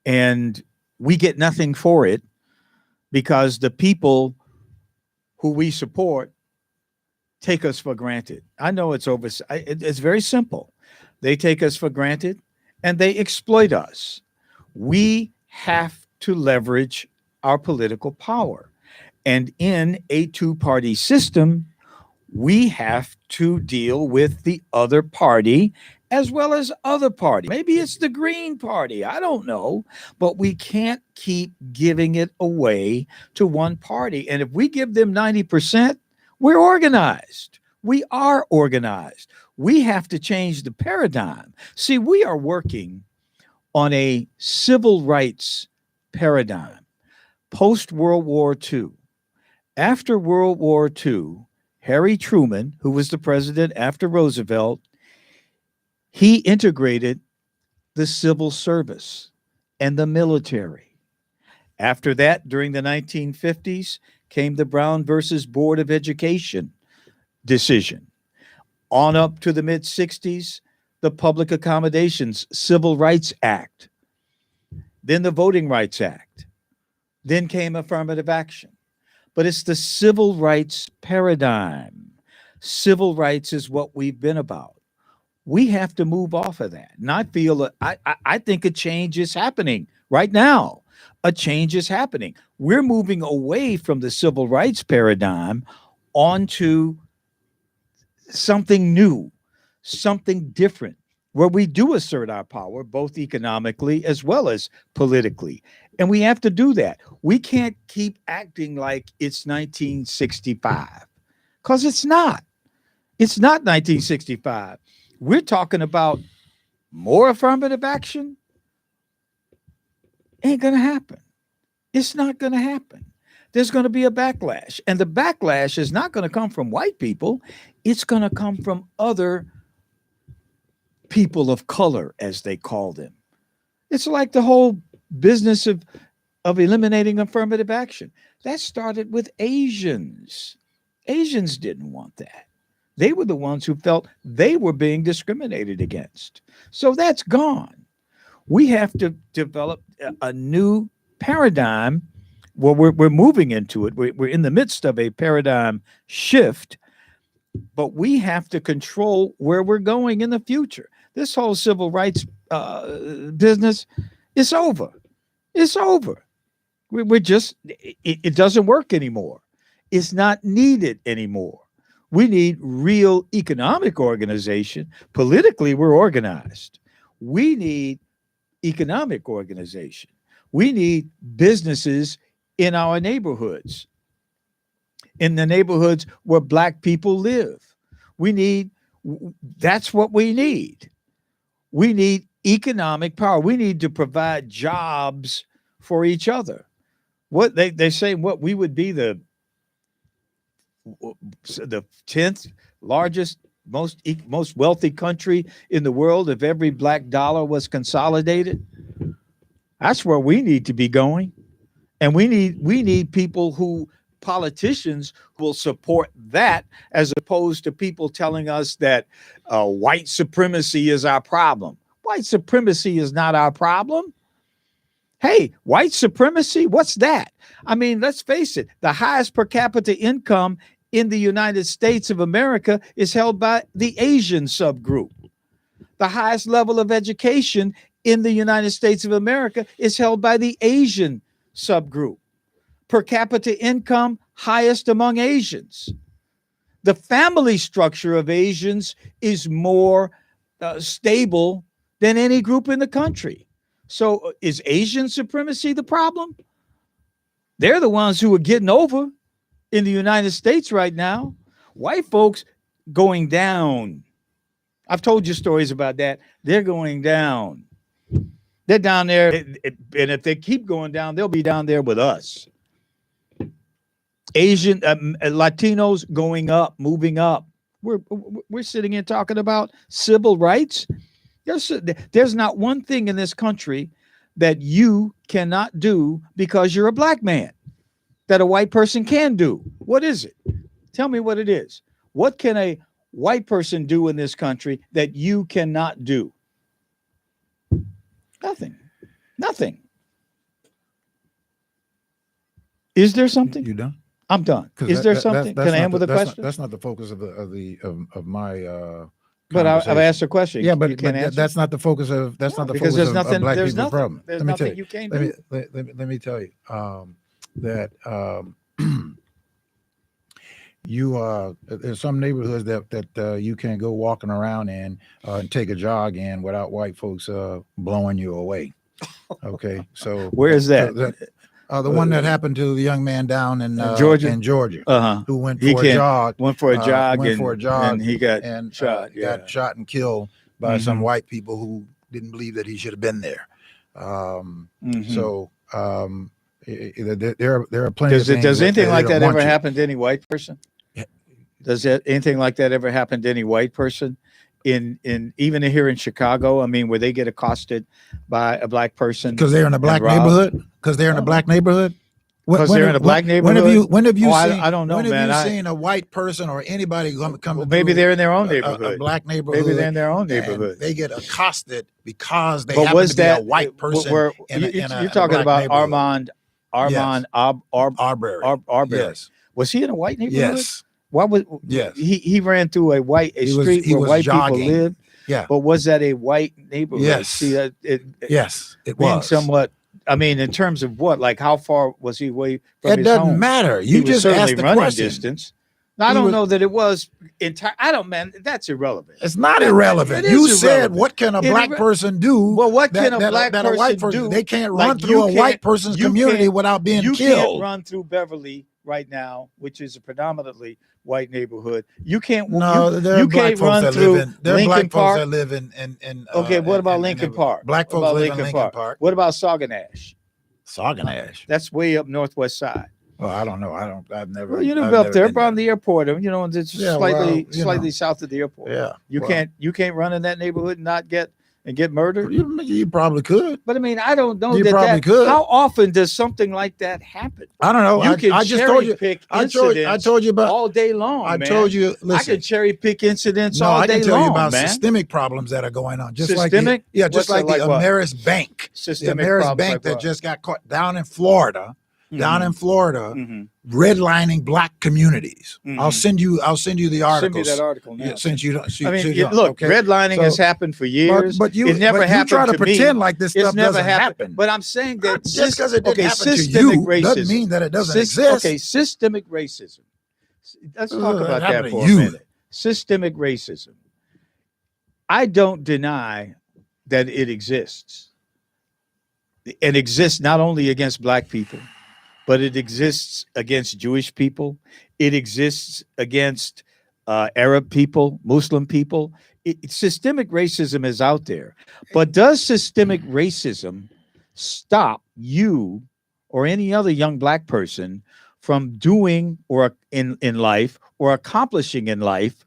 And we get nothing for it because the people who we support take us for granted. I know it's very simple. They take us for granted and they exploit us. We have to leverage our political power. And in a two-party system, we have to deal with the other party as well as other parties. Maybe it's the Green Party. I don't know. But we can't keep giving it away to one party. And if we give them 90%, we're organized. We are organized. We have to change the paradigm. See, we are working on a civil rights paradigm post-World War II. After World War II, Harry Truman, who was the president after Roosevelt, he integrated the civil service and the military. After that, during the 1950s, came the Brown versus Board of Education decision. On up to the mid-60s, the Public Accommodations Civil Rights Act. Then the Voting Rights Act. Then came affirmative action. But it's the civil rights paradigm. Civil rights is what we've been about. We have to move off of that. And I feel that I think a change is happening right now. A change is happening. We're moving away from the civil rights paradigm onto something new, something different, where we do assert our power, both economically as well as politically. And we have to do that. We can't keep acting like it's 1965, because it's not. It's not 1965. We're talking about more affirmative action. Ain't going to happen. It's not going to happen. There's going to be a backlash. And the backlash is not going to come from white people. It's going to come from other people of color, as they call them. It's like the whole business of eliminating affirmative action. That started with Asians. Asians didn't want that. They were the ones who felt they were being discriminated against. So that's gone. We have to develop a new paradigm. Well, we're moving into it. We're in the midst of a paradigm shift, but we have to control where we're going in the future. This whole civil rights business is over. It's over. We're just, it doesn't work anymore. It's not needed anymore. We need real economic organization. Politically, we're organized. We need economic organization. We need businesses in our neighborhoods, in the neighborhoods where Black people live. That's what we need. We need economic power. We need to provide jobs for each other. What they say, what we would be the 10th largest, most wealthy country in the world if every Black dollar was consolidated. That's where we need to be going. And we need people politicians will support that, as opposed to people telling us that white supremacy is our problem. White supremacy is not our problem. Hey, white supremacy, what's that? I mean, let's face it, the highest per capita income in the United States of America is held by the Asian subgroup. The highest level of education in the United States of America is held by the Asian subgroup. Per capita income, highest among Asians. The family structure of Asians is more stable than any group in the country. So is Asian supremacy the problem? They're the ones who are getting over in the United States right now. White folks going down. I've told you stories about that. They're going down. They're down there, and if they keep going down, they'll be down there with us. Asian Latinos going up, moving up. We're sitting here talking about civil rights. There's not one thing in this country that you cannot do because you're a Black man that a white person can do. What is it? Tell me what it is. What can a white person do in this country that you cannot do? Nothing. Is there something? You done? I'm done. Is there something? Can I end with a question? That's not the focus of my. But I've asked a question. Yeah, but that's not the focus of. That's not the focus of Black people's problem. There's nothing you can't do. Let me tell you that there's some neighborhoods that you can go walking around in and take a jog in without white folks blowing you away. Okay, so where is that? The one that happened to the young man down in Georgia. Who went for a jog. Went for a jog, and he got shot. Got shot and killed by some white people who didn't believe that he should have been there. So there are plenty. Does anything like that ever happen to any white person? Does anything like that ever happen to any white person? In even here in Chicago, I mean, where they get accosted by a Black person because they're in a Black neighborhood. Because they're in a Black neighborhood. Because they're in a Black neighborhood. When have you seen? I don't know, when man. Have you seen a white person or anybody come? Well, maybe they're in their own neighborhood. A Black neighborhood. Maybe they're in their own neighborhood. They get accosted because they happen to be a white person. You're talking about Armand Arbery. Yes. Was he in a white neighborhood? Yes. Why was he ran through a street where white jogging. people live? Yeah. But was that a white neighborhood? Yes. See, yes, it being was somewhat. I mean, in terms of what, like how far was he away from his home? It doesn't matter. You just asked the running question. Distance. Now, I don't know that it was entire. I don't, man. That's irrelevant. It's not irrelevant. You said, "What can a Black person do?" Well, what can a Black person do? They can't run through a white person's community without being killed. You can't run through Beverly right now, which is a predominantly white neighborhood. You can't. No, you can't run through Lincoln Park. That live in okay, what about Lincoln Park? Black folks live in Lincoln Park. What about Sauganash? Sauganash. That's way up northwest side. Well, I don't know. I've never. Well, you know, up there around the airport. You know, it's slightly south of the airport. Yeah. You can't run in that neighborhood and not get murdered. You probably could. But I mean, I don't know. You probably could. How often does something like that happen? I don't know. I just told you. I told you about all day long. I told you. Listen, I can cherry pick incidents all day long. I can tell you about systemic problems that are going on. Just systemic? Just like the Ameris Bank. Systemic the Ameris Bank that just got caught down in Florida. down in Florida Mhm. redlining black communities. Mhm. I'll send you the Send me articles. that article now. Yeah, since you don't, I mean, since you don't, look, okay? redlining So- has happened for years. But you, it never but you happened try to to pretend me. like this It's stuff never doesn't happen. But I'm saying that Just because it didn't happen to systemic you racism doesn't mean that it doesn't exist. Okay, systemic racism. Let's talk about that happened to for you. a minute. Systemic racism. I don't deny that it exists. It exists not only against black people, but it exists against Jewish people. It exists against Arab people, Muslim people. Systemic racism is out there. But does systemic racism stop you or any other young black person from doing or in life or accomplishing in life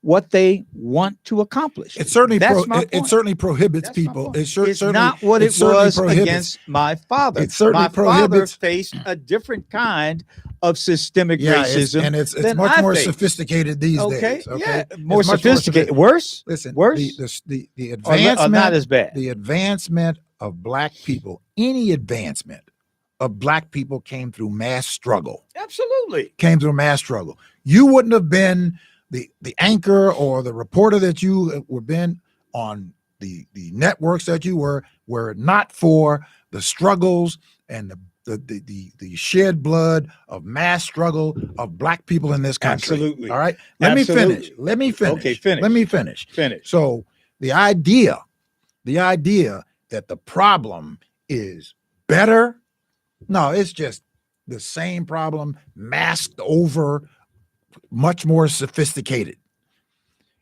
what they want to accomplish? It certainly It certainly prohibits That's my people. point. It It's certainly not what it certainly was prohibits. against my father. It certainly my prohibits- father faced a different kind of systemic Yeah, racism. and it's than much I more faced. sophisticated these Okay, days. Okay, yeah, more It's much sophisticated. Worse, Listen, worse, the or advancement, not as bad. the advancement of black people, any advancement of black people came through mass struggle. Absolutely. Came through mass struggle. You wouldn't have been the anchor or the reporter that you were been on the networks that you were it not for the struggles and the shed blood of mass struggle of black people in this country. Absolutely. All right. Absolutely. Let me finish. Okay, finish. Let me finish. Finish. So the idea that the problem is better, no, it's just the same problem masked over, much more sophisticated.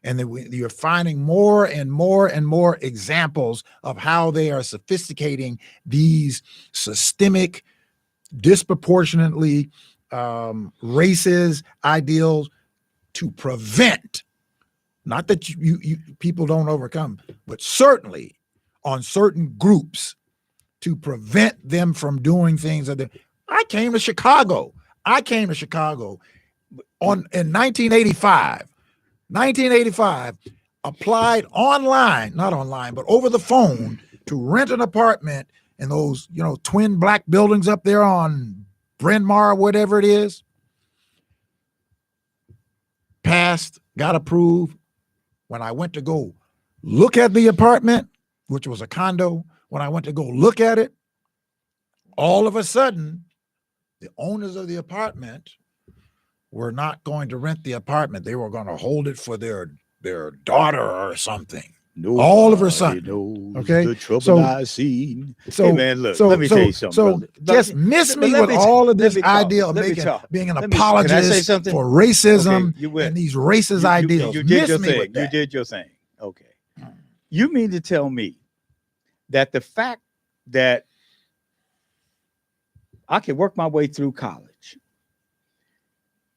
And then you're finding more and more and more examples of how they are sophisticating these systemic, disproportionately racist ideals to prevent, not that you people don't overcome, but certainly on certain groups to prevent them from doing things that I came to Chicago in 1985, applied online, not online, but over the phone to rent an apartment in those, twin black buildings up there on Bryn Mawr, whatever it is. Passed, got approved. When I went to go look at the apartment, which was a condo, when I went to go look at it, all of a sudden, the owners of the apartment were not going to rent the apartment. They were going to hold it for their daughter or something. All of a sudden, okay. The trouble I seen. So, hey man, look. Let me tell you something. So brother. just miss me with all of this idea of being an apologist for racism and these racist ideals. You did miss your me thing. with that. You did your thing. Okay. You mean to tell me that the fact that I could work my way through college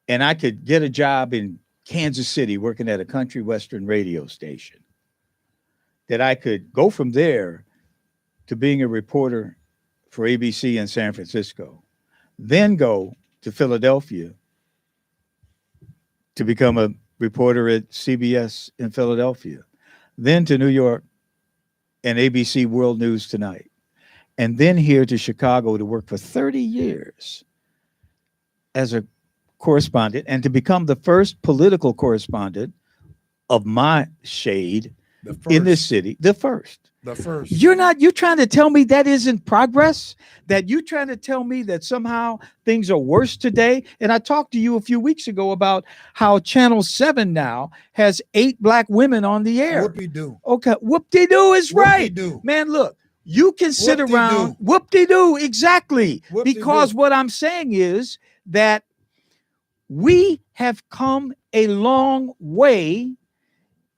and I could get a job in Kansas City working at a country western radio station, that I could go from there to being a reporter for ABC in San Francisco, then go to Philadelphia to become a reporter at CBS in Philadelphia, then to New York and ABC World News Tonight, and then here to Chicago to work for 30 years as a correspondent and to become the first political correspondent of my shade in this city, the first. You're trying to tell me that isn't progress? That you're trying to tell me that somehow things are worse today? And I talked to you a few weeks ago about how Channel 7 now has 8 black women on the air. Whoop-de-doo. Okay, whoop-de-doo is right. Whoop-de-doo. Man, look, you can sit Whoop-de-doo. around, whoop-de-doo, exactly. Whoop-de-doo. Because what I'm saying is that we have come a long way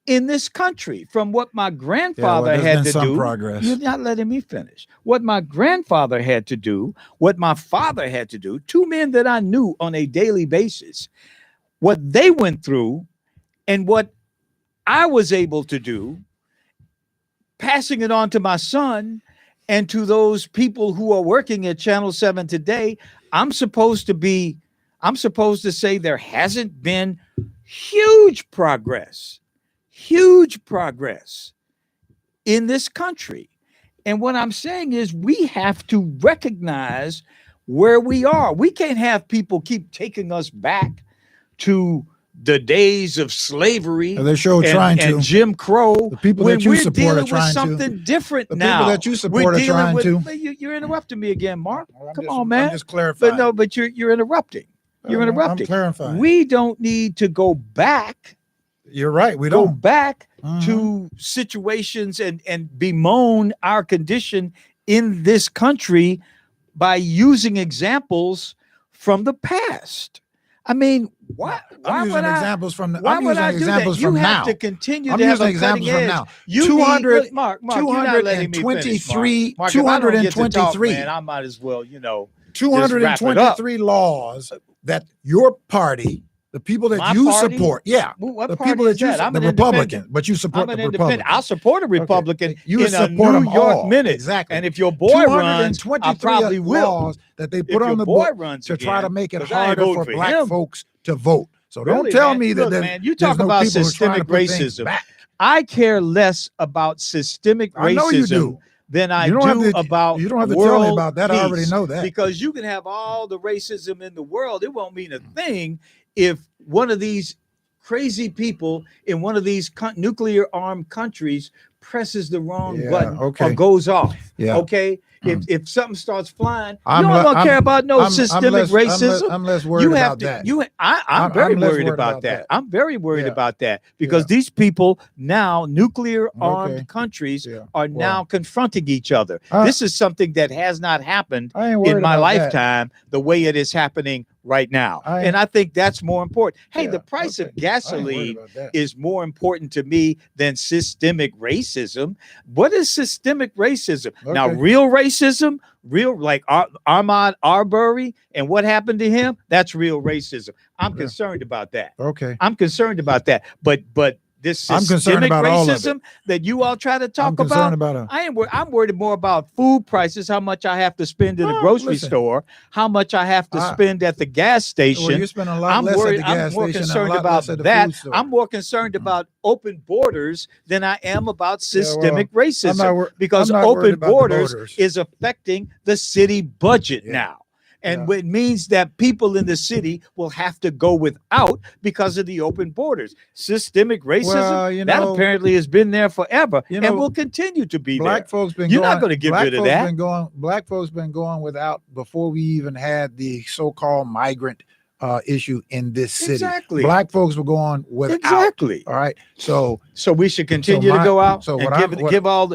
in this country from what my grandfather had to do. Progress. You're not letting me finish. What my grandfather had to do, what my father had to do, 2 men that I knew on a daily basis, what they went through and what I was able to do, passing it on to my son and to those people who are working at Channel 7 today. I'm supposed to say there hasn't been huge progress in this country. And what I'm saying is we have to recognize where we are. We can't have people keep taking us back to the days of slavery They're sure trying to. and Jim Crow. The people when that you we're support dealing are trying with something to. different The now. people that you support we're are dealing trying with, to. You're interrupting me again, Mark. Well, Come just, on, man. I'm just clarifying. But you're interrupting. You're interrupting. I'm clarifying. We don't need to go back. You're right. We Go don't. back Mhm. to situations and bemoan our condition in this country by using examples from the past. I mean, why I'm would using I? examples from the, Why I'm would using I do that? examples You from have now. to continue I'm to have using a examples cutting from edge. now. You 200 need, look, Mark, you're not letting me finish, Mark. 223 Mark, if I don't get to talk, 223 man, I might as well, just wrap it up. 223 laws that your party, the people that My you party? support, What the party people is that you, that? I'm the an Republican, independent. but you support I'm an the independent. Republican. I'll support a Republican You in a support New them York all. minute. Exactly. And if your boy runs, I 223 probably will. laws that they If put your on the boy book runs to try to again, make it 'cause I ain't harder voting for for black him. folks to vote. So don't Really, tell man. me Look, that man, you there's talk no about people who are trying to systemic put things racism. back. I care less about systemic I know you racism do. than I You don't have do to- about you don't have to world tell me about that. I already peace. know that. Because you can have all the racism in the world. It won't mean a thing if one of these crazy people in one of these nuclear armed countries presses the wrong button or goes off. Yeah. Okay. If something starts flying, I'm you don't care about no I'm systemic racism. I'm less worried about that. I'm very worried about that. I'm very worried about that because these people now, nuclear armed countries, are now confronting each other. This is something that has not happened in my lifetime the way it is happening right now. And I think that's more important. Hey, the price of gasoline is more important to me than systemic racism. What is systemic racism? Now, real racism, like Ahmaud Arbery and what happened to him, that's real racism. I'm concerned about that. I'm concerned about that. But this systemic racism that you all try to talk about, I'm worried more about food prices, how much I have to spend in the grocery store, how much I have to spend at the gas station. Well, you're spending a lot less at the gas I'm more station concerned and a lot about less at the that. food store. I'm more concerned about open borders than I am about systemic racism because open borders is affecting the city budget now. And it means that people in the city will have to go without because of the open borders. Systemic racism, that apparently has been there forever and will continue to be black there. Folks been You're going, not going to get rid of that. Black folks been going without before we even had the so-called migrant issue in this city. Exactly. Black folks were going without. Exactly. All right. So we should continue to go out and give all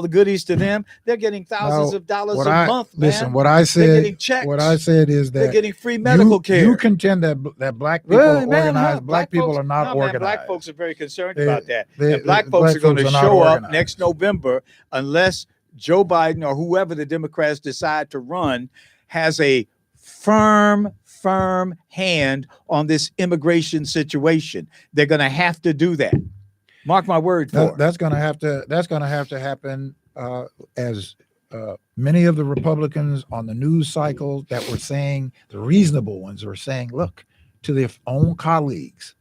the goodies to them. They're getting thousands of dollars a month. Listen, man. what I said. They're getting checks. What I said is that they're getting free medical care. You contend that black people are organized. Black people are not organized. Black folks are very concerned about that. And black folks are going to show up next November unless Joe Biden or whoever the Democrats decide to run has a firm hand on this immigration situation. They're going to have to do that. Mark my word for it. That's going to have to happen as many of the Republicans on the news cycle that were saying, the reasonable ones were saying, look, to their own colleagues,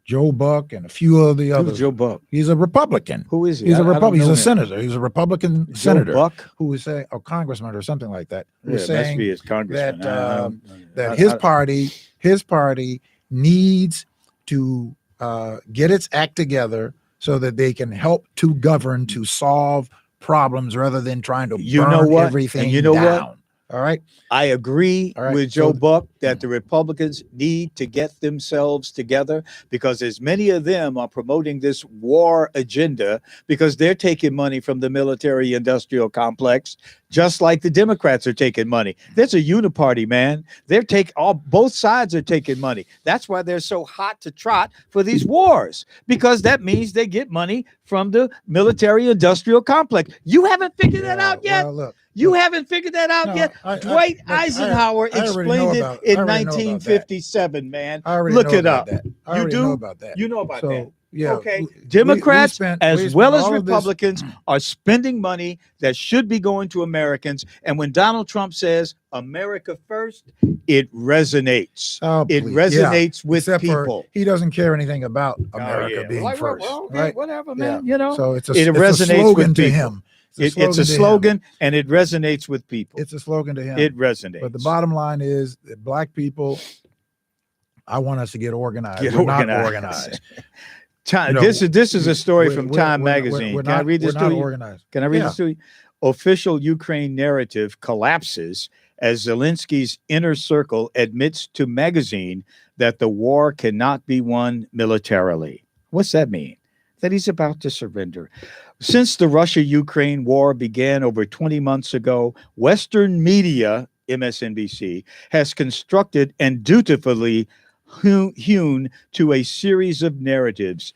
Joe Buck and a few of the others. Who's Joe Buck? He's a Republican. Who is he? He's a Republican. He's a senator. He's a Republican senator. Joe Buck? Who was saying, a congressman or something like that. Who was must saying be his congressman. that his party needs to get its act together so that they can help to govern, to solve problems rather than trying to burn everything down. All right. I agree with Joe Buck that the Republicans need to get themselves together because as many of them are promoting this war agenda because they're taking money from the military industrial complex, just like the Democrats are taking money. There's a uniparty, man. Both sides are taking money. That's why they're so hot to trot for these wars, because that means they get money from the military industrial complex. You haven't figured that out yet? Well, look, you haven't figured that out yet? Dwight Eisenhower explained it in 1957, man. Look it up. You do? Know about that. You know about that. Yeah. Okay. Democrats, as well as Republicans, are spending money that should be going to Americans. And when Donald Trump says America first, it resonates. It resonates with people. He doesn't care anything about America being first. Whatever, man. So it resonates slogan with to people. him. It's a slogan, and it resonates with people. It's a slogan to him. It resonates. But the bottom line is that black people, I want us to get organized. Get We're not organized. organized. This is a story from Time Magazine. Can I read this to you? Organized. Can I read this to you? Official Ukraine narrative collapses as Zelensky's inner circle admits to magazine that the war cannot be won militarily. What's that mean? That he's about to surrender. Since the Russia-Ukraine war began over 20 months ago, Western media, MSNBC, has constructed and dutifully hewn to a series of narratives.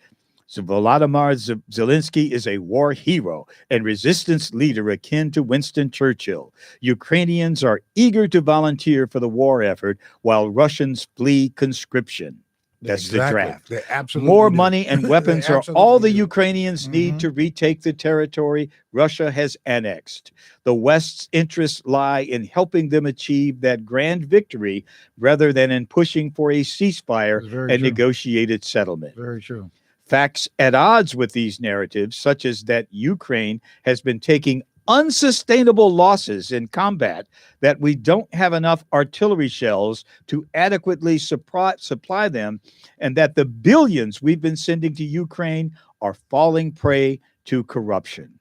So Volodymyr Zelensky is a war hero and resistance leader akin to Winston Churchill. Ukrainians are eager to volunteer for the war effort while Russians flee conscription. That's the draft. They absolutely More do. money and weapons are all the Ukrainians need to retake the territory Russia has annexed. The West's interests lie in helping them achieve that grand victory rather than in pushing for a ceasefire and negotiated settlement. Very true. Facts at odds with these narratives, such as that Ukraine has been taking unsustainable losses in combat, that we don't have enough artillery shells to adequately supply them, and that the billions we've been sending to Ukraine are falling prey to corruption,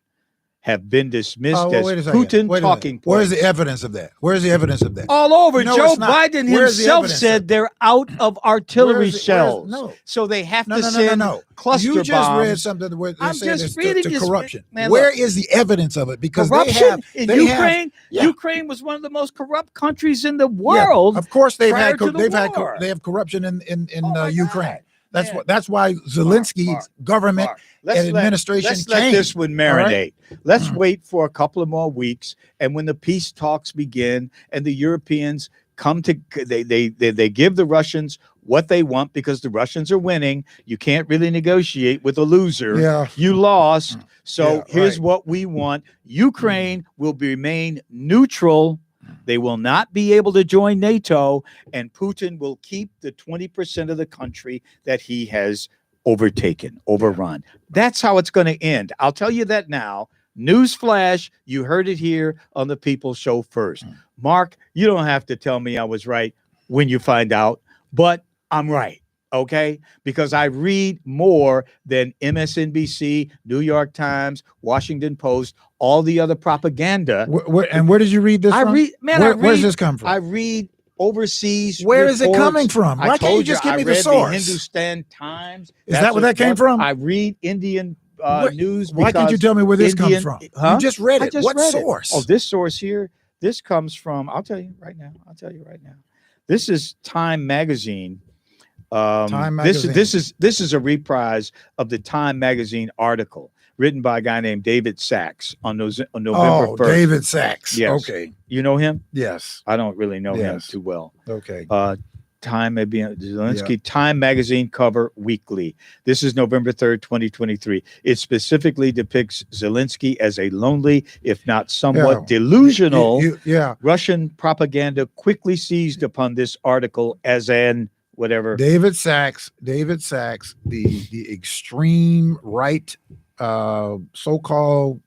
have been dismissed as Putin talking points. Where's the evidence of that? Where's the evidence of that? All over. No, Joe Biden himself said they're out of artillery shells. So they have to send cluster bombs. You just read something where they're saying it's to corruption. Man, where is the evidence of it? Because corruption in Ukraine. Ukraine was one of the most corrupt countries in the world. Of course, they have corruption in Ukraine. That's why Zelensky's government and administration Let's let this one marinate. Let's wait for a couple of more weeks, and when the peace talks begin and the Europeans come to, they give the Russians what they want because the Russians are winning. You can't really negotiate with a loser. Yeah. You lost. So here's what we want. Ukraine will remain neutral. They will not be able to join NATO, and Putin will keep the 20% of the country that he has overrun. That's how it's going to end. I'll tell you that now. Newsflash, you heard it here on the People Show first. Mark, you don't have to tell me I was right when you find out, but I'm right, okay? Because I read more than MSNBC, New York Times, Washington Post, all the other propaganda. Where did you read this from? Where does this come from? I read overseas. Where is it coming from? Why can't you just give me the source? The Hindustan Times. Is that where that came from? I read Indian news. Why can't you tell me where this comes from? You just read it. What source? Oh, this source here. This comes from. I'll tell you right now. This is Time Magazine. Time Magazine. This is a reprise of the Time Magazine article written by a guy named David Sachs on November 1st. David Sachs. Yes. Okay. You know him? Yes. I don't really know him too well. Okay. Time Zelensky Time Magazine cover weekly. This is November 3rd, 2023. It specifically depicts Zelensky as a lonely, if not somewhat delusional Russian propaganda quickly seized upon this article as an whatever. David Sachs, the extreme right, so-called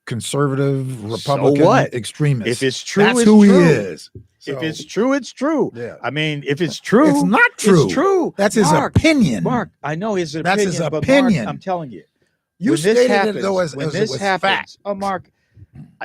conservative Republican extremist. If it's true, that's who he is. So, if it's true, it's true. Yeah. I mean, if it's true, it's not true. It's true. That's his opinion. Mark, I know his opinion. That's his but opinion. Mark, I'm telling you. You stated it though as fact. Oh, Mark,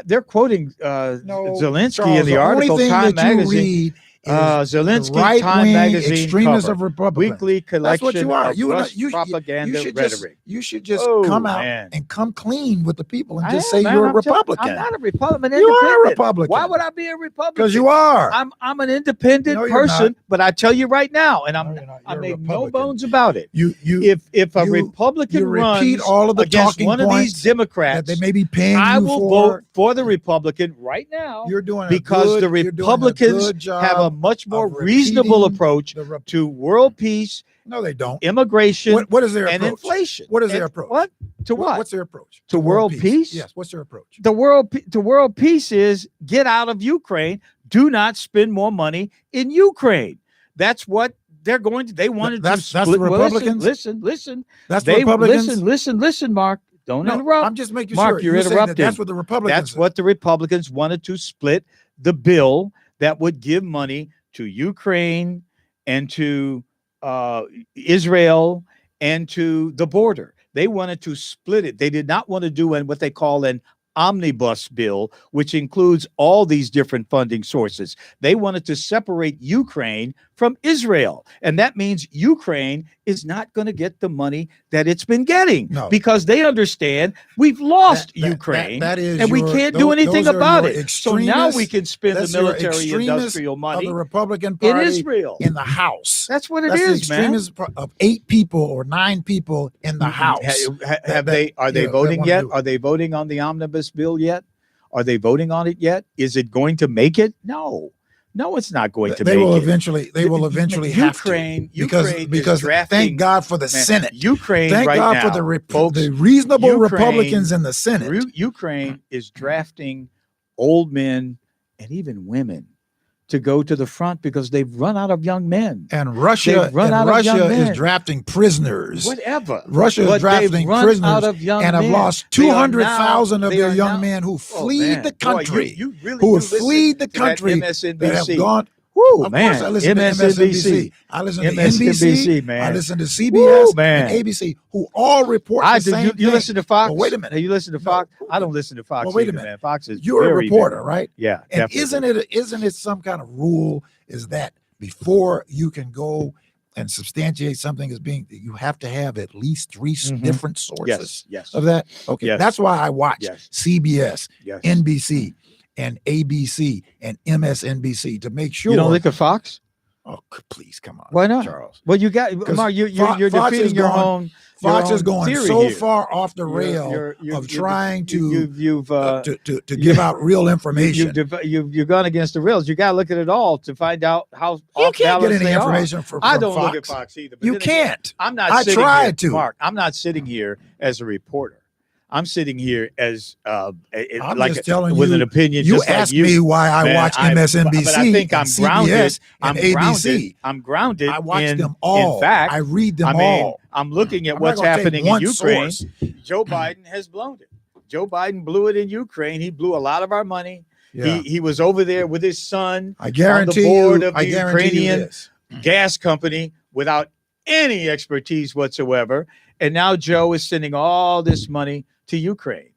they're quoting Zelensky Charles, in the article. Time Magazine. Zelensky Time Magazine extremist cover. of Republicans. Weekly collection. That's what you are. You propaganda rhetoric. You should just come out and come clean with the people and just say you're a Republican. I'm not a Republican. You are a Republican. Why would I be a Republican? Because you are. I'm an independent person, but I tell you right now, and I make no bones about it. If a Republican runs all of the against one of these Democrats, that they may be paying I you will vote for the Republican right now. You're doing because the Republicans have a much more reasonable approach to world peace. No, they don't. Immigration. What is their approach? And inflation. What is their approach? What? To what? What's their approach? To world peace? Yes. What's their approach? The world peace is get out of Ukraine. Do not spend more money in Ukraine. That's what they're going to. They wanted to split. That's the Republicans. Listen. That's the Republicans. Listen, Mark. Don't No, interrupt. I'm just making Mark, sure. you're saying that interrupting. that's what the Republicans. That's what the Republicans wanted to split the bill that would give money to Ukraine and to Israel and to the border. They wanted to split it. They did not want to do what they call an omnibus bill, which includes all these different funding sources. They wanted to separate Ukraine from Israel. And that means Ukraine is not going to get the money that it's been getting because they understand we've lost Ukraine and we can't do anything about it. So now we can spend the military industrial money of the Republican Party in Israel. In the House. That's what it is, man. The extremism of 8 people or 9 people in the House. Are they voting yet? Are they voting on the omnibus bill yet? Are they voting on it yet? Is it going to make it? No, it's not going to make it. They will eventually have to. Because thank God for the Senate. Ukraine thank right God now, for the reasonable Republicans in the Senate. Ukraine is drafting old men and even women to go to the front because they've run out of young men. And Russia is drafting prisoners. Whatever. Russia is drafting prisoners and have lost 200,000 of their young men who fled the country. Who have fled the country that have gone. Woo, man. Of course I listen to MSNBC. I listen to NBC, man. I listen to CBS and ABC, who all report the same thing. You listen to Fox? Well, wait a minute. Hey, you listen to Fox? No. I don't listen to Fox. Well, wait a minute. Man. Fox is You're a reporter, right? Yeah. And isn't it some kind of rule is that before you can go and substantiate something as being, you have to have at least 3 different sources of that? Okay. Yes. That's why I watch CBS, yes. NBC, and ABC and MSNBC to make sure. You don't look at Fox? Oh, please come on. Why not, Charles? Well, you got Mark. You're defeating your own. Fox is going so here. far off the rail of trying to give out real information. You've gone against the rails. You got to look at it all to find out how. You can't get any information from I don't Fox. look at Fox either. You can't. I'm not. I tried to. Mark, I'm not sitting here as a reporter. I'm sitting here as I'm like just telling with you, an opinion. You just asked like me why I watch MSNBC, but I think I'm and grounded. CBS and ABC. I'm grounded. I watch them all. In fact, I read them all. I'm looking at what's happening in Ukraine. Joe Biden has blown it. Joe Biden blew it in Ukraine. He blew a lot of our money. Yeah. He was over there with his son. I guarantee on the board you, of the Ukrainian gas company without any expertise whatsoever. And now Joe is sending all this money to Ukraine.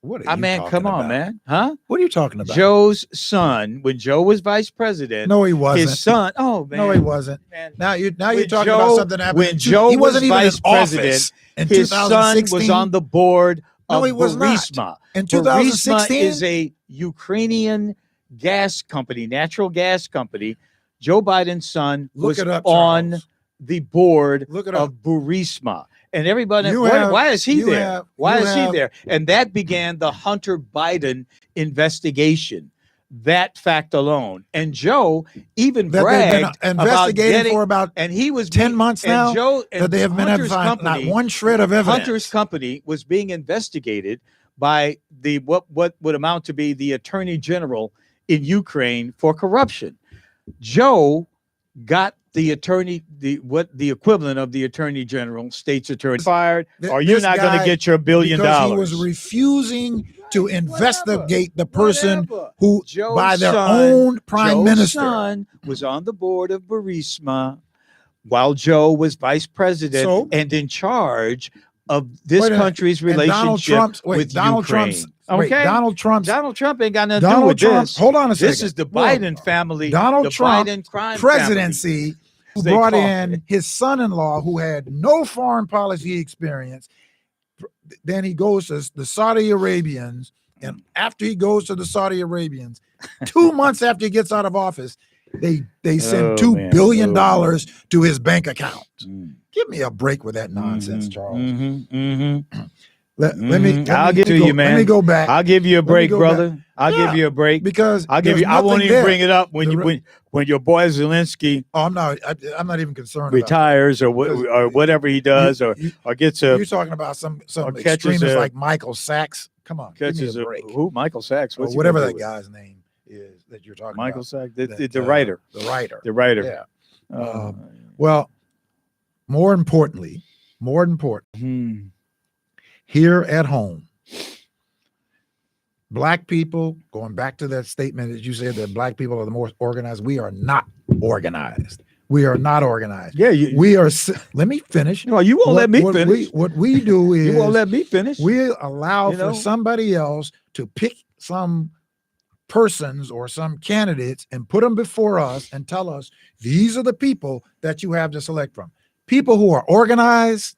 What are you come on, about? Man. Huh? What are you talking about? Joe's son, when Joe was vice president. No, he wasn't. His son. Oh, man. No, he wasn't. Man. Now you're talking about something that happened. When Joe he wasn't was even vice in president, office in his son 2016. was on the board of he was Burisma. Not. In 2016 Burisma is a Ukrainian gas company, natural gas company. Joe Biden's son was on the board of Burisma. And everybody, why is he there? Why is he there? And that began the Hunter Biden investigation. That fact alone. And Joe even bragged investigating for about and he was 10 months now. That they have been found not one shred of evidence. Hunter's company was being investigated by the what would amount to be the Attorney General in Ukraine for corruption. Joe got the equivalent of the Attorney General, state's attorney, fired, or you're not going to get your $1 billion. Because he was refusing to investigate the person who, by their own prime minister, son was on the board of Burisma while Joe was vice president and in charge of this country's relationship with Ukraine. Okay, Donald Trump ain't got nothing to do with this. Hold on a second. This is the Biden family. Donald Trump Biden crime presidency who brought in his son-in-law who had no foreign policy experience. Then he goes to the Saudi Arabians, and after he goes to the Saudi Arabians, 2 months after he gets out of office, they send $2 billion to his bank account. Give me a break with that nonsense, Charles. Let me I'll give you, man. Let me go back. I'll give you a break, brother. I'll give you a break because I won't even bring it up when your boy Zelensky. Oh, I'm not even concerned. Retires or whatever he does or gets a. You're talking about some extremists like Michael Sachs. Come on, give me a break. Who? Michael Sachs? Or whatever that guy's name is that you're talking Michael about. Michael Sachs, the writer. The writer. Yeah. Well, more importantly, here at home, black people, going back to that statement that you said that black people are the most organized, we are not organized. We are not organized. Yeah, we are. Let me finish. No, you won't let me finish. What we do is you won't let me finish. We allow for somebody else to pick some persons or some candidates and put them before us and tell us these are the people that you have to select from. People who are organized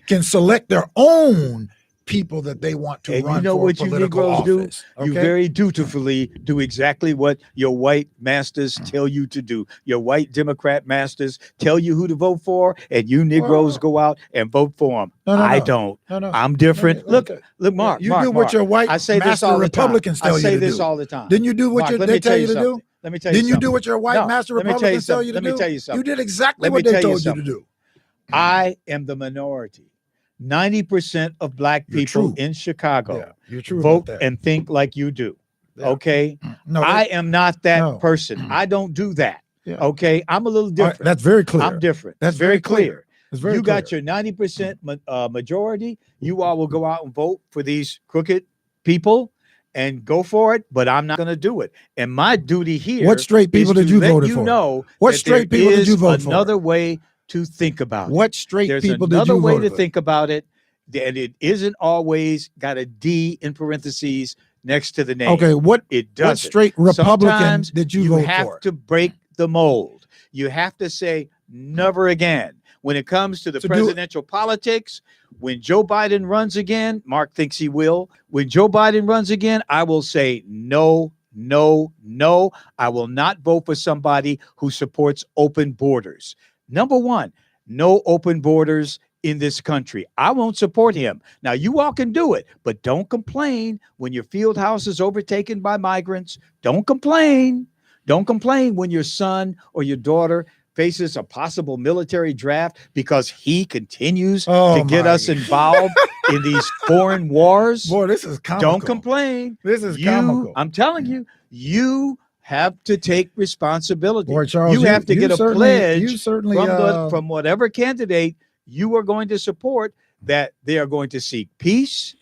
can select their own people that they want to run for what political you Negroes office. do? You very dutifully do exactly what your white masters tell you to do. Your white Democrat masters tell you who to vote for, and you Negroes go out and vote for them. I don't. No. I'm different. Look, Mark. You do what your white master Republicans tell you to do. I say this all the time. Didn't you do what they tell you to do? Let me tell you Didn't you do what your white master Republicans tell you to do? Let me tell you something. You did exactly what they told you to do. I am the minority. 90% of black people in Chicago vote and think like you do. Yeah. Okay. No, I am not that person. I don't do that. Yeah. Okay. I'm a little different. That's very clear. I'm different. That's very clear. You got your 90% majority. You all will go out and vote for these crooked people and go for it, but I'm not going to do it. And my duty here. What straight people did you vote for? Know what straight people did you vote for? Another way to think about what straight There's people did you vote for? There's another way to think about it, and it isn't always got a D in parentheses next to the name. Okay, what straight Republican Sometimes did you vote for? You have to break the mold. You have to say never again. When it comes to the presidential politics, when Joe Biden runs again, Mark thinks he will. When Joe Biden runs again, I will say no. I will not vote for somebody who supports open borders. Number one, no open borders in this country. I won't support him. Now, you all can do it, but don't complain when your field house is overtaken by migrants. Don't complain. Don't complain when your son or your daughter faces a possible military draft because he continues to get us involved in these foreign wars. Boy, this is comical. Don't complain. This is comical. I'm telling you, you have to take responsibility. Boy, Charles, you have to get a pledge from from whatever candidate you are going to support, that they are going to seek peace,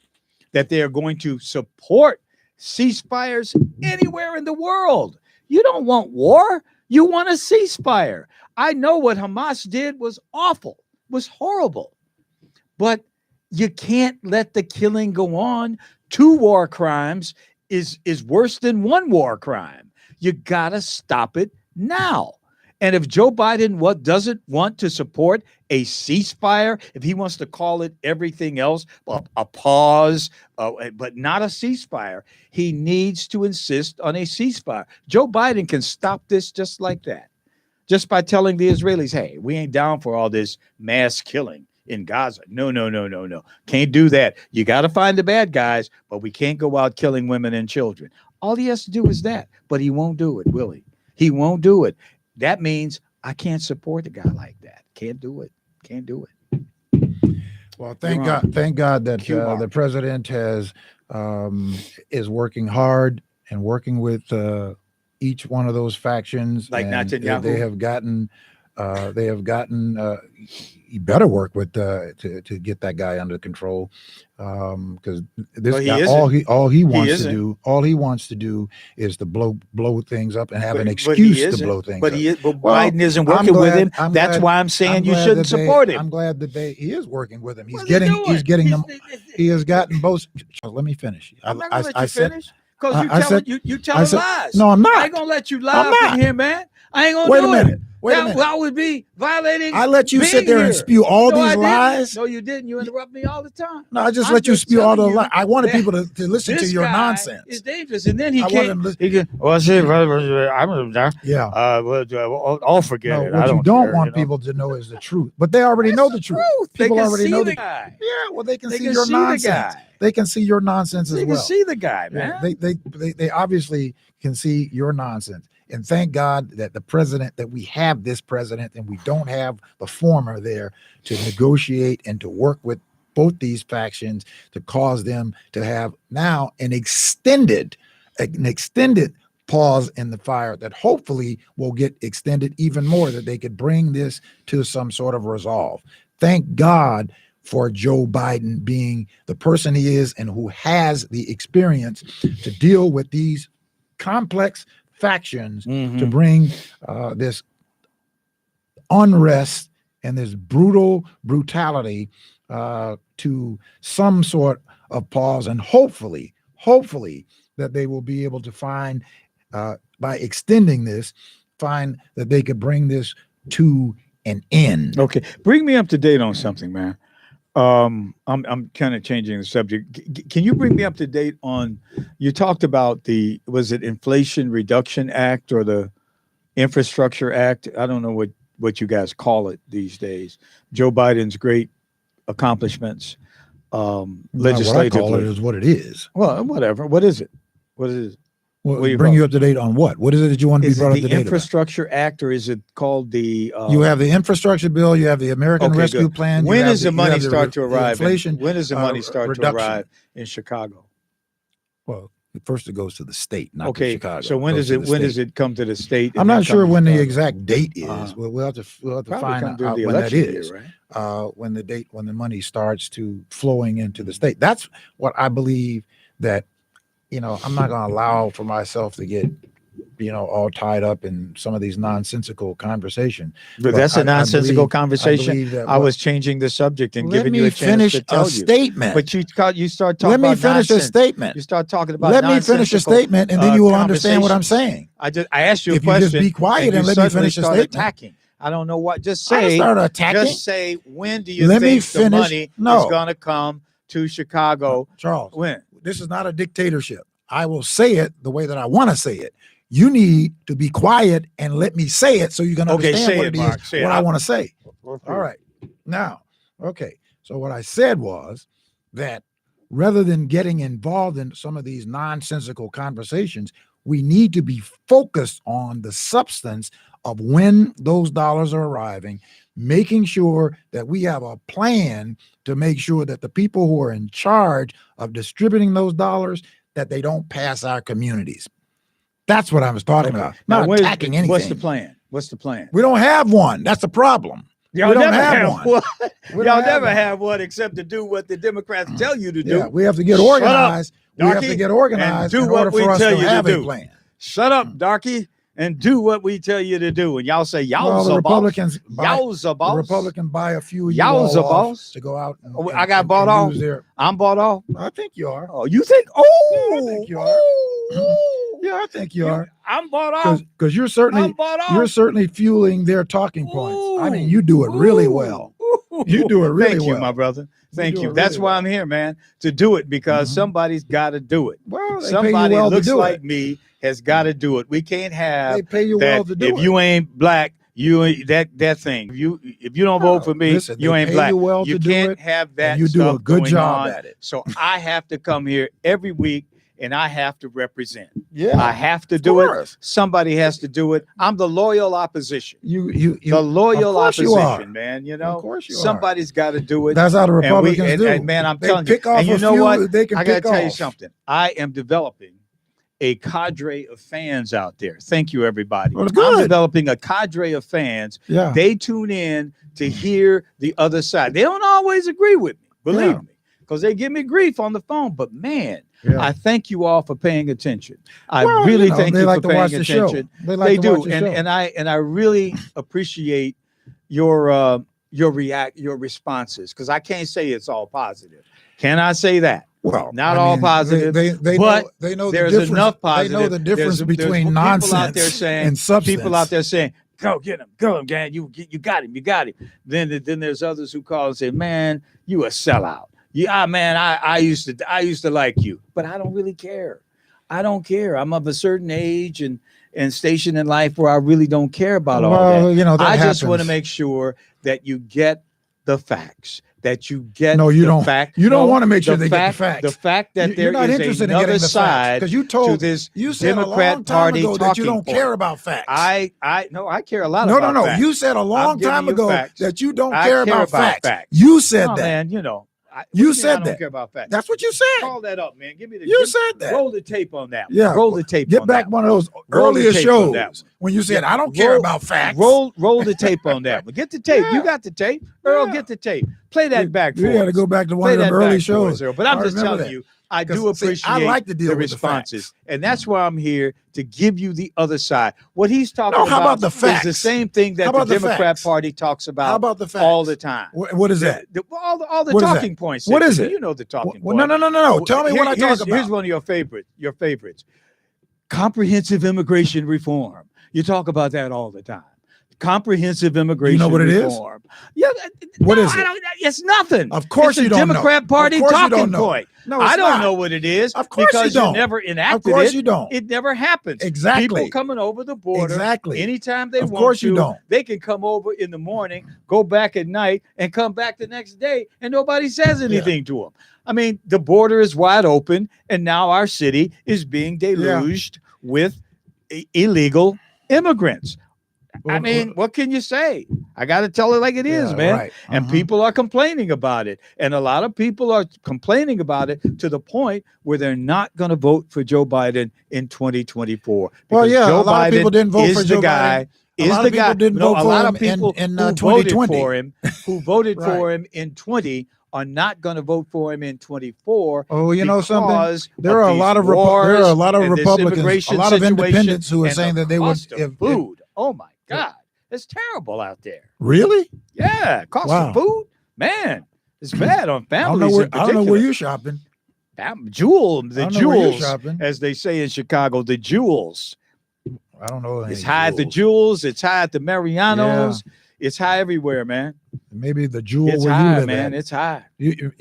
that they are going to support ceasefires anywhere in the world. You don't want war. You want a ceasefire. I know what Hamas did was awful, was horrible, but you can't let the killing go on. 2 war crimes is worse than 1 war crime. You got to stop it now. And if Joe Biden doesn't want to support a ceasefire, if he wants to call it everything else, a pause, but not a ceasefire, he needs to insist on a ceasefire. Joe Biden can stop this just like that, just by telling the Israelis, hey, we ain't down for all this mass killing in Gaza. No. Can't do that. You got to find the bad guys, but we can't go out killing women and children. All he has to do is that, but he won't do it, will he? He won't do it. That means I can't support a guy like that. Can't do it. Well, thank God that the president is working hard and working with each one of those factions. Like Netanyahu. They have gotten. He better work with to get that guy under control, because this guy, all he wants to do is to blow things up and have an excuse to blow things up. But Biden isn't working with him. That's why I'm saying you shouldn't support him. I'm glad that he is working with him. He has gotten both. Let me finish. I'm not gonna let you finish. Because you telling lies. No, I'm not. I ain't gonna let you lie up in here, man. I ain't gonna do it. Wait a minute. That would be violating. I let you sit there and spew all these lies. No, you didn't. You interrupt me all the time. No, I just let you spew all the lies. I wanted people to listen to your nonsense. It's dangerous, and then he can't. I'll forget it. What you don't want people to know is the truth, but they already know the truth. People already know the guy. Yeah, well, they can see your nonsense. They can see your nonsense as well. They can see the guy, man. They obviously can see your nonsense. And thank God that we have this president and we don't have the former there to negotiate and to work with both these factions to cause them to have now an extended pause in the fire that hopefully will get extended even more, that they could bring this to some sort of resolve. Thank God for Joe Biden being the person he is and who has the experience to deal with these complex factions to bring this unrest and this brutality to some sort of pause, and hopefully that they will be able to find, by extending this, find that they could bring this to an end. Okay, bring me up to date on something, man. I'm kind of changing the subject. Can you bring me up to date on? You talked about was it Inflation Reduction Act or the Infrastructure Act? I don't know what you guys call it these days. Joe Biden's great accomplishments. Legislatively, what I call it is what it is. Well, whatever. What is it? What is it? Well, bring you up to date on what? What is it that you want to be brought up to date about? Is it the Infrastructure Act, or is it called the? You have the infrastructure bill. You have the American Rescue Plan. When does the money start to arrive? Inflation. When does the money start to arrive in Chicago? Well, first it goes to the state, not to Chicago. So when does it come to the state? I'm not sure when the exact date is. We'll have to find out when that is. Right? When the money starts to flowing into the state. That's what I believe that. I'm not going to allow for myself to get, all tied up in some of these nonsensical conversations. But that's a nonsensical conversation. I was changing the subject and giving you a chance to tell you. Statement. But you start talking about Let me finish a statement. You start talking about Let me finish a statement, and then you will understand what I'm saying. I asked you a question. question. If you just be quiet and let me finish a statement. Attacking. I don't know what. Just say. Start attacking. Just say, when do you think the money is going to come to Chicago? Charles. When? This is not a dictatorship. I will say it the way that I want to say it. You need to be quiet and let me say it so you can understand what it is, what I want to say. All right. Now, okay. So what I said was that rather than getting involved in some of these nonsensical conversations, we need to be focused on the substance of when those dollars are arriving, making sure that we have a plan to make sure that the people who are in charge of distributing those dollars, that they don't pass our communities. That's what I was talking about. Not attacking anything. What's the plan? What's the plan? We don't have one. That's the problem. Y'all never have one. Y'all never have one except to do what the Democrats tell you to do. Yeah, we have to get organized. We have to get organized in order for us to have a plan. Shut up, darky, and do what we tell you to do. And y'all say, y'all's the a Republicans boss. Y'all's a boss. The Republican buy a few of y'all's a boss to go out. I got bought off. I'm bought off. I think you are. Oh, you think? Oh, yeah, I think you are. Yeah, I think you are. I'm bought off because you're certainly fueling their talking points. Ooh. I mean, you do it really well. You do it really well. Thank you, my brother. Thank you. That's why I'm here, man, to do it, because somebody's got to do it. Well, somebody looks like me has got to do it. We can't have. They pay you that well to do it. If you ain't black, you ain't that thing. If you don't vote for me, you ain't black. You can't have that. You do a good job at it. So I have to come here every week, and I have to represent. Yeah, I have to do it. Somebody has to do it. I'm the loyal opposition. You the loyal opposition, man. Of course you somebody's got to do it. That's how the Republicans do. And man, I'm telling you. And you know what? I got to tell you something. I am developing a cadre of fans out there. Thank you, everybody. Well, good. I'm developing a cadre of fans. Yeah. They tune in to hear the other side. They don't always agree with me, believe me, because they give me grief on the phone. But man, I thank you all for paying attention. I really thank you for paying attention. They do, and I really appreciate your responses, because I can't say it's all positive. Can I say that? Well, not all positive, but they know there's enough positive. They know the difference between nonsense and substance. People out there saying, "Go get him, man! You got him. Then there's others who call and say, "Man, you a sellout. Yeah, man, I used to like you, but I don't really care. I don't care. I'm of a certain age and station in life where I really don't care about all that. I just want to make sure that you get the facts." That you get fact. You don't want to make sure they get the facts. The fact that you're not interested in getting the facts, because you said Democrat a long time Party ago that you don't point. care about facts. I care a lot about facts. You said a long time ago that you don't care about facts. Facts. You said that. Man, you said that. I don't care about facts. That's what you said. Call that up, man. Give me the. You said that. Roll the tape on that. Yeah. Roll the tape. Get back one of those earlier shows when you said I don't care about facts. Roll the tape on that one. Get the tape. You got the tape. Earl, get the tape. Play that back for You got to us. go back to one Play of them that early back for us, shows. Earl. But I'm I just remember telling that. you, I 'Cause, do see, appreciate I like to deal the with the facts. responses. And that's why I'm here to give you the other side. What he's talking No, how about the is the facts? same thing How that the about the Democrat facts? Party talks How about about the facts? all the time. What is that? All the What is that? talking points. What is Cynthia. it? You know the talking Well, points. no. Tell me what I talk about. Here's one of your favorites. Comprehensive immigration reform. You talk about that all the time. Comprehensive immigration You know what it is? reform. Yeah, What is I it? don't. It's nothing. Of course it's you the don't know. Democrat Party Of course you talking don't know. point. No, it's I don't not. know what it is. Of course you because don't. never enacted Of course it. you don't. It never happens. Exactly. People coming over the border. Exactly. Anytime they Of want course to. you don't. They can come over in the morning, go back at night, and come back the next day, and nobody says anything to them. I mean, the border is wide open, and now our city is being deluged with illegal immigrants. I mean, what can you say? I got to tell it like it is, man. Right. And people are complaining about it. And a lot of people are complaining about it to the point where they're not going to vote for Joe Biden in 2024. Well, yeah, Joe a lot Biden of people didn't vote for Joe Biden. A lot of people didn't vote for him in who 2020. voted for him, who voted Right. for him in 20 are not going to vote for him in 24. Oh, you know something? because There are a these lot of wars there are a lot of and this Republicans, a immigration lot of situation independents who are and saying the that they would. cost of food. Oh my God, it's terrible out there. Really? Yeah, cost Wow. of food, man, it's bad on I don't families. know where, in I don't know where particular. you're shopping. The I don't know where you're jewels, shopping. as they say in Chicago, the jewels. I don't know. It's any high at the jewels. jewels. It's high at the Marianos. It's high everywhere, man. Maybe the jewel It's where high, you live man. at. It's high.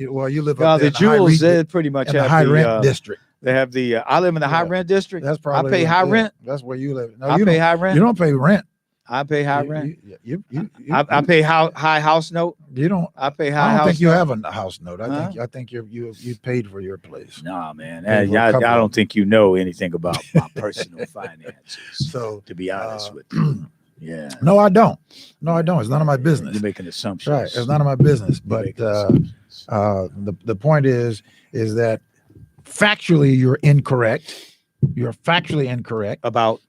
Well, you live Well, up there the in the high jewels, rent, they pretty much in the have high the rent district. They have the. I live in the high Yeah. rent district. That's probably I pay high rent. That's where you live. No, I you pay don't. high rent. You don't pay rent. I pay high rent. I I pay high house note. You don't. I pay high I don't house think you note. have a house note. Huh? I think you paid for your place. No, man. Pay for a I couple of don't think you know anything about my personal finances. So To be honest with you, yeah. no, I don't. No, I don't. It's none of my business. You're making assumptions. Right. It's none of my business. You're But making assumptions. the point is that factually you're incorrect. You're factually incorrect about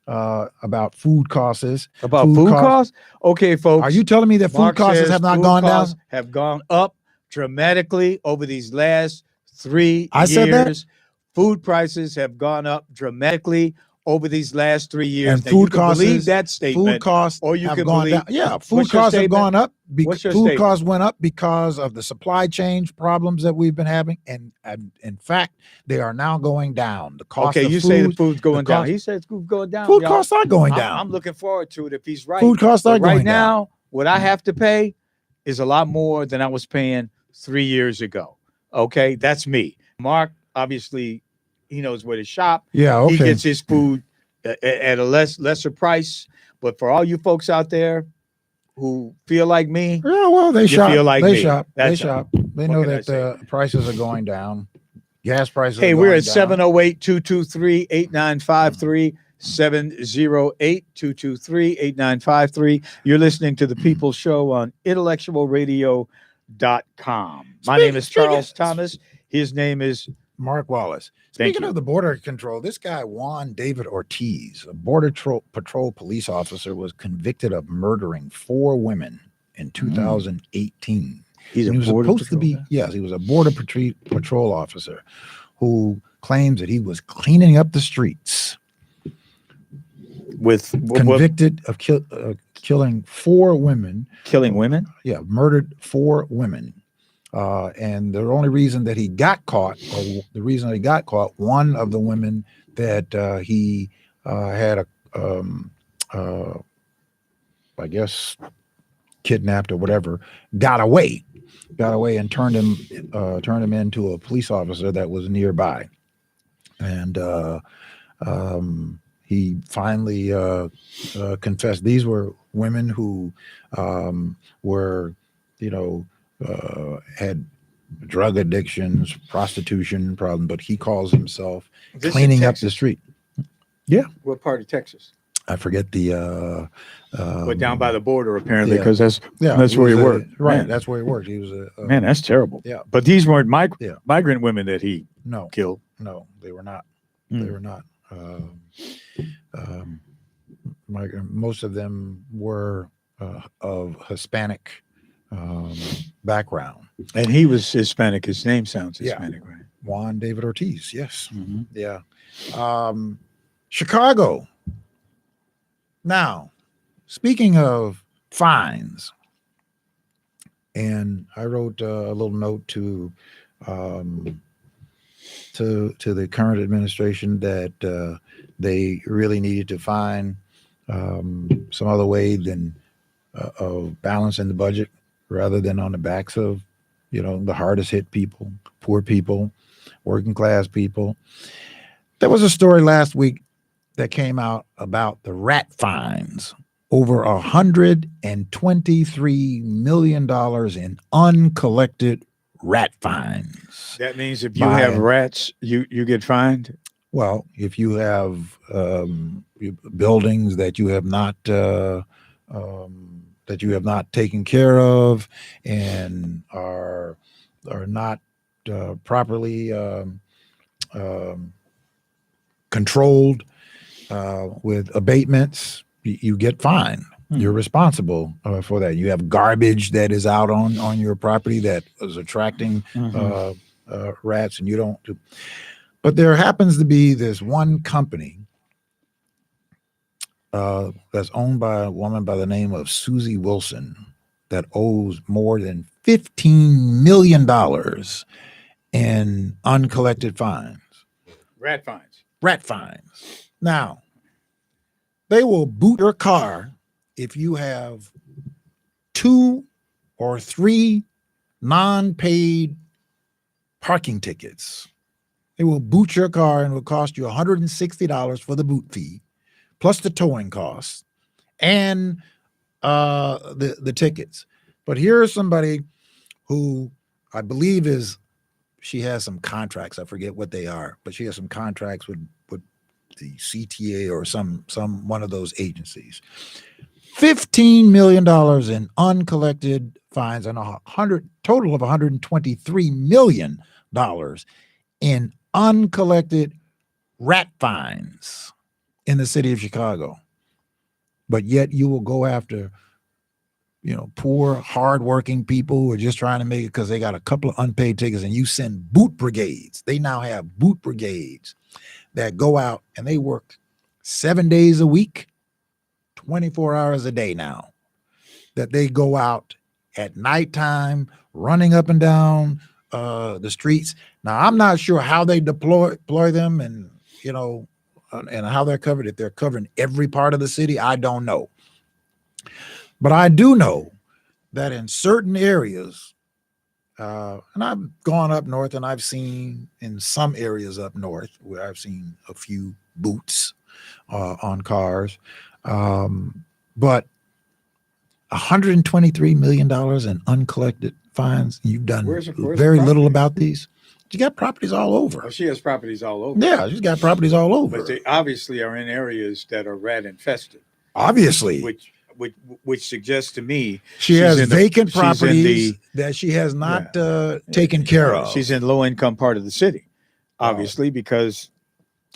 food costs. food costs. Okay, folks. Are you telling me that food Mark costs says have not food gone down? costs have gone up dramatically over these last 3 I years. said that? Food prices have gone up dramatically over these last 3 years. And Now, food you can costs, believe that statement. food costs or you have can gone believe- down. Yeah, food What's your costs have statement? gone up. What's your Food statement? costs went up because of the supply chain problems that we've been having, and in fact, they are now going down. The cost. Okay, of you food, say the food's going the down. cost- He says food's going down. Food y'all. costs are going I'm- down. I'm looking forward to it if he's right. Food costs are But right going down. now, what I have to pay is a lot more than I was paying 3 years ago. Okay, that's me. Mark, obviously, he knows where to shop. Yeah, okay. He gets his food at a lesser price. But for all you folks out there who feel like me, Yeah, well, they You shop. feel like they me. shop. They That's shop. They What know can I that the prices are going down. Gas prices. hey, are we're going at down. 708-223-8953, 708-223-8953. You're listening to The People's Show on IntellectualRadio.com. My name is Charles Thomas. His name is Mark Wallace. Thank Speaking you. of the border control, this guy Juan David Ortiz, a border patrol police officer, was convicted of murdering 4 women in 2018. He's And he was supposed to be, yes, he was a border patrol officer who claims that he was cleaning up the streets. with Convicted of killing 4 women. killing women. Yeah, murdered 4 women. And the only reason that he got caught, or the reason he got caught, one of the women that he had I guess, kidnapped or whatever, got away and turned him into a police officer that was nearby. And he finally confessed. These were women who were, had drug addictions, prostitution problem, but he calls himself This is cleaning up the Texas? street. What part of Texas? I forget the But down by the border, apparently, yeah. because that's yeah, that's where he was worked. right, Man. that's where he worked. He was a man, that's terrible. yeah. But these weren't Yeah. migrant women that he No, killed. no, they were not. Mm. They were not. Most of them were of Hispanic background. And he was Hispanic. His name sounds Hispanic, right? Juan David Ortiz. Yes. Mm-hmm. Yeah. Chicago. Now, speaking of fines, and I wrote a little note to the current administration that they really needed to find some other way than of balancing the budget rather than on the backs of, the hardest hit people, poor people, working class people. There was a story last week that came out about the rat fines. Over $123 million in uncollected rat fines. That means if you have rats, you get fined? Well, if you have buildings that you have not taken care of and are not properly controlled with abatements, you get fined. You're responsible for that. You have garbage that is out on your property that is attracting rats, and you don't do. But there happens to be this one company that's owned by a woman by the name of Susie Wilson that owes more than $15 million in uncollected fines. Rat fines. Rat fines. Now, they will boot your car if you have 2 or 3 non-paid parking tickets. They will boot your car and it will cost you $160 for the boot fee, plus the towing costs and the tickets. But here's somebody who I believe she has some contracts. I forget what they are, but she has some contracts with the CTA or some one of those agencies. $15 million in uncollected fines and total of $123 million in uncollected rat fines in the city of Chicago. But yet you will go after, poor, hardworking people who are just trying to make it because they got a couple of unpaid tickets, and you send boot brigades. They now have boot brigades that go out and they work 7 days a week, 24 hours a day now, that they go out at nighttime, running up and down the streets. Now, I'm not sure how they deploy them and how they're covered. If they're covering every part of the city, I don't know. But I do know that in certain areas, and I've gone up north and I've seen in some areas up north where I've seen a few boots on cars, but $123 million in uncollected fines. You've done very little about these. You got properties all over. Oh, she has properties all over. Yeah, she's got properties all over. But they obviously are in areas that are rat infested. Obviously. Which suggests to me she has vacant properties that she has not taken care of. She's in low income part of the city, obviously, because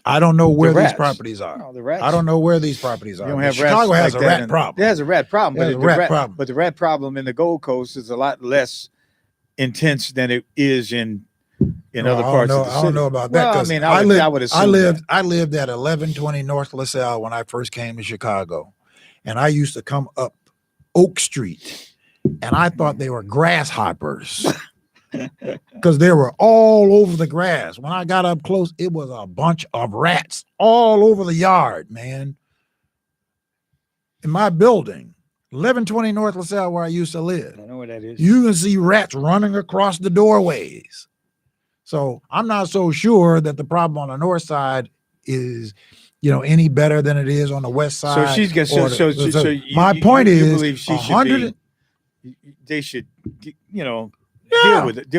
I don't know where these properties are. No, the rats. I don't know where these properties are. You don't have Chicago rats has a rat problem. It has a rat problem, but the rat problem in the Gold Coast is a lot less intense than it is in other parts of the city. I don't know about that. Well, I mean, I would assume I lived at 1120 North LaSalle when I first came to Chicago. And I used to come up Oak Street, and I thought they were grasshoppers because they were all over the grass. When I got up close, it was a bunch of rats all over the yard, man. In my building, 1120 North LaSalle, where I used to live, I know where that is. You can see rats running across the doorways. So I'm not so sure that the problem on the north side is any better than it is on the west side. So she's got. My point is, they should, deal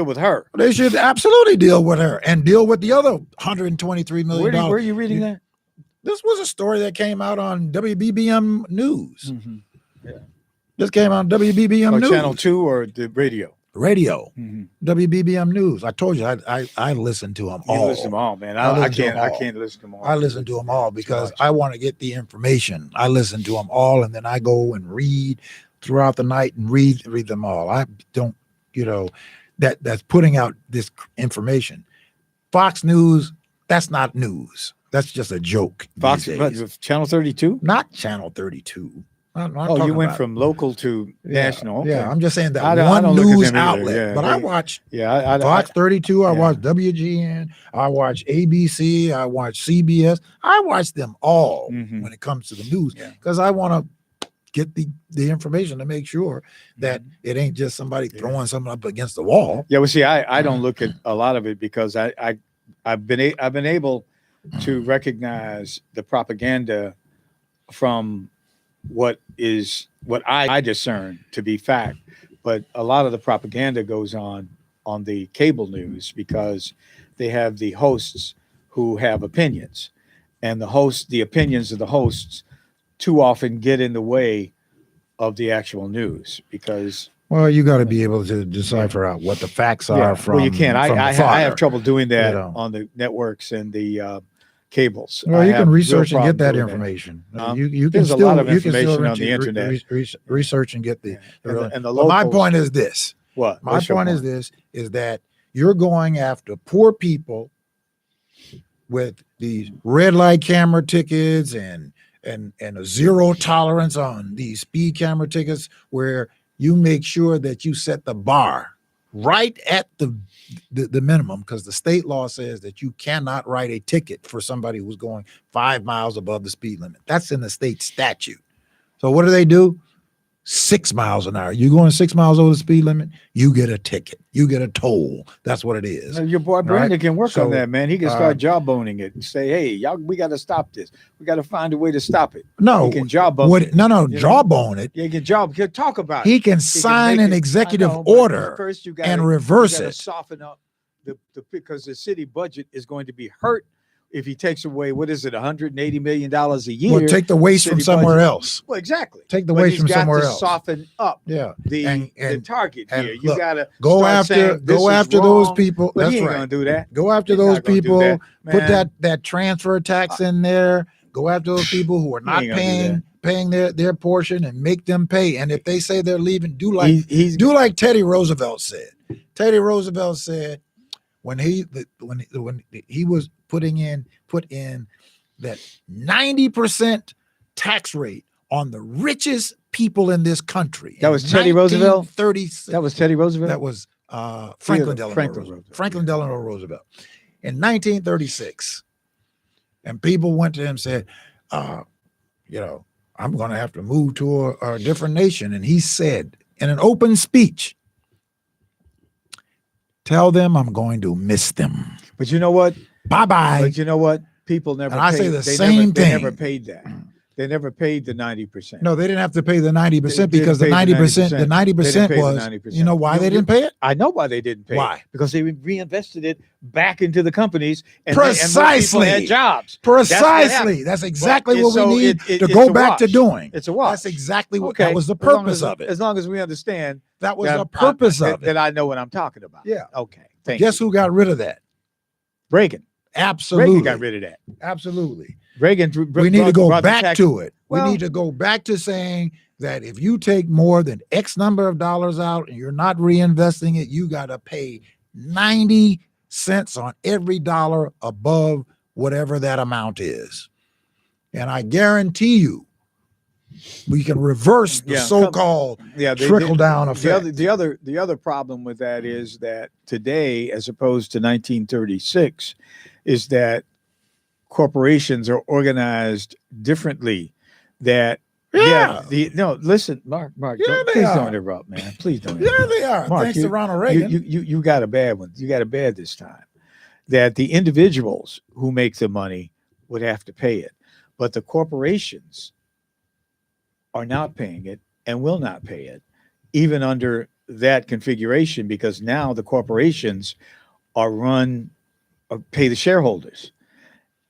with her. They should absolutely deal with her and deal with the other $123 million. Where are you reading that? This was a story that came out on WBBM News. Mm-hmm. Yeah. This came out on WBBM News. Channel 2 or the radio? Radio. Mm-hmm. WBBM News. I told you I listen to them all. You listen to them all, man. I can't listen to them all. I listen to them all because I want to get the information. I listen to them all, and then I go and read throughout the night and read them all. I don't, that's putting out this information. Fox News, that's not news. That's just a joke. Fox, these days. Channel 32? Not Channel 32. Oh, you went from local to national. Okay. Yeah, I'm just saying that I one don't look at news them either. outlet. Yeah, but I watch Fox 32. I watch WGN. I watch ABC. I watch CBS. I watch them all when it comes to the news because I want to get the information to make sure that it ain't just somebody throwing something up against the wall. Yeah, well, see, I don't look at a lot of it because I've been able to recognize the propaganda from what I discern to be fact, but a lot of the propaganda goes on the cable news because they have the hosts who have opinions, and the opinions of the hosts too often get in the way of the actual news because. Well, you got to be able to decipher out what the facts are from. Well, you can't. I have trouble doing that you know. on the networks and the cables. Well, you can research and get that information. You can there's still a lot of you can information still on the internet. Research and get the and the but my locals. point is this. What? My point is this: is that you're going after poor people with these red light camera tickets and a zero tolerance on these speed camera tickets, where you make sure that you set the bar right at the minimum, because the state law says that you cannot write a ticket for somebody who's going 5 miles above the speed limit. That's in the state statute. So what do? 6 miles an hour. You're going 6 miles over the speed limit, you get a ticket. You get a toll. That's what it is. Your boy Brandon can work on that, man. He can start jawboning it and say, hey, y'all, we got to stop this. We got to find a way to stop it. No. He can jawbone it. Jawbone it. Yeah, he can talk about it. He can sign an executive order and reverse it. Soften up because the city budget is going to be hurt if he takes away, what is it, $180 million a year? Well, take the waste from somewhere else. Well, exactly. Take the waste from somewhere else. Soften up the target here. You got to go after those people. But that's he ain't right. Gonna do that. Go after those people. Put that transfer tax in there. Go after those people who are not paying their portion and make them pay. And if they say they're leaving, do like Teddy Roosevelt said. Teddy Roosevelt said when he was put in that 90% tax rate on the richest people in this country. That was Teddy Roosevelt? That was Teddy Roosevelt? That was Franklin Delano Roosevelt. In 1936. And people went to him and said, I'm going to have to move to a different nation. And he said in an open speech, tell them I'm going to miss them. But you know what? Bye-bye. But you know what? People never and I say the same thing. They never paid that. They never paid the 90%. No, they didn't have to pay the 90% because the 90% was, you know why they didn't pay it? I know why they didn't pay why? It. Because they reinvested it back into the companies and precisely and people had jobs. Precisely. That's exactly what we need to go back to doing. It's a wash. That's exactly what that was the purpose of it. As long as we understand that was the purpose of it. That I know what I'm talking about. Yeah. Okay. Thank Guess who got rid of that? Reagan. Absolutely. Reagan got rid of that. Absolutely. Reagan. We need to go back to it. We need to go back to saying that if you take more than X number of dollars out and you're not reinvesting it, you got to pay 90 cents on every dollar above whatever that amount is. And I guarantee you, we can reverse the so-called trickle down effect. The other problem with that is that today, as opposed to 1936, is that corporations are organized differently. That listen, Mark, please don't interrupt, man. Please don't interrupt. Yeah, they are. Mark, thanks to Ronald Reagan. You got a bad one. You got a bad this time. That the individuals who make the money would have to pay it, but the corporations are not paying it and will not pay it, even under that configuration, because now the corporations pay the shareholders,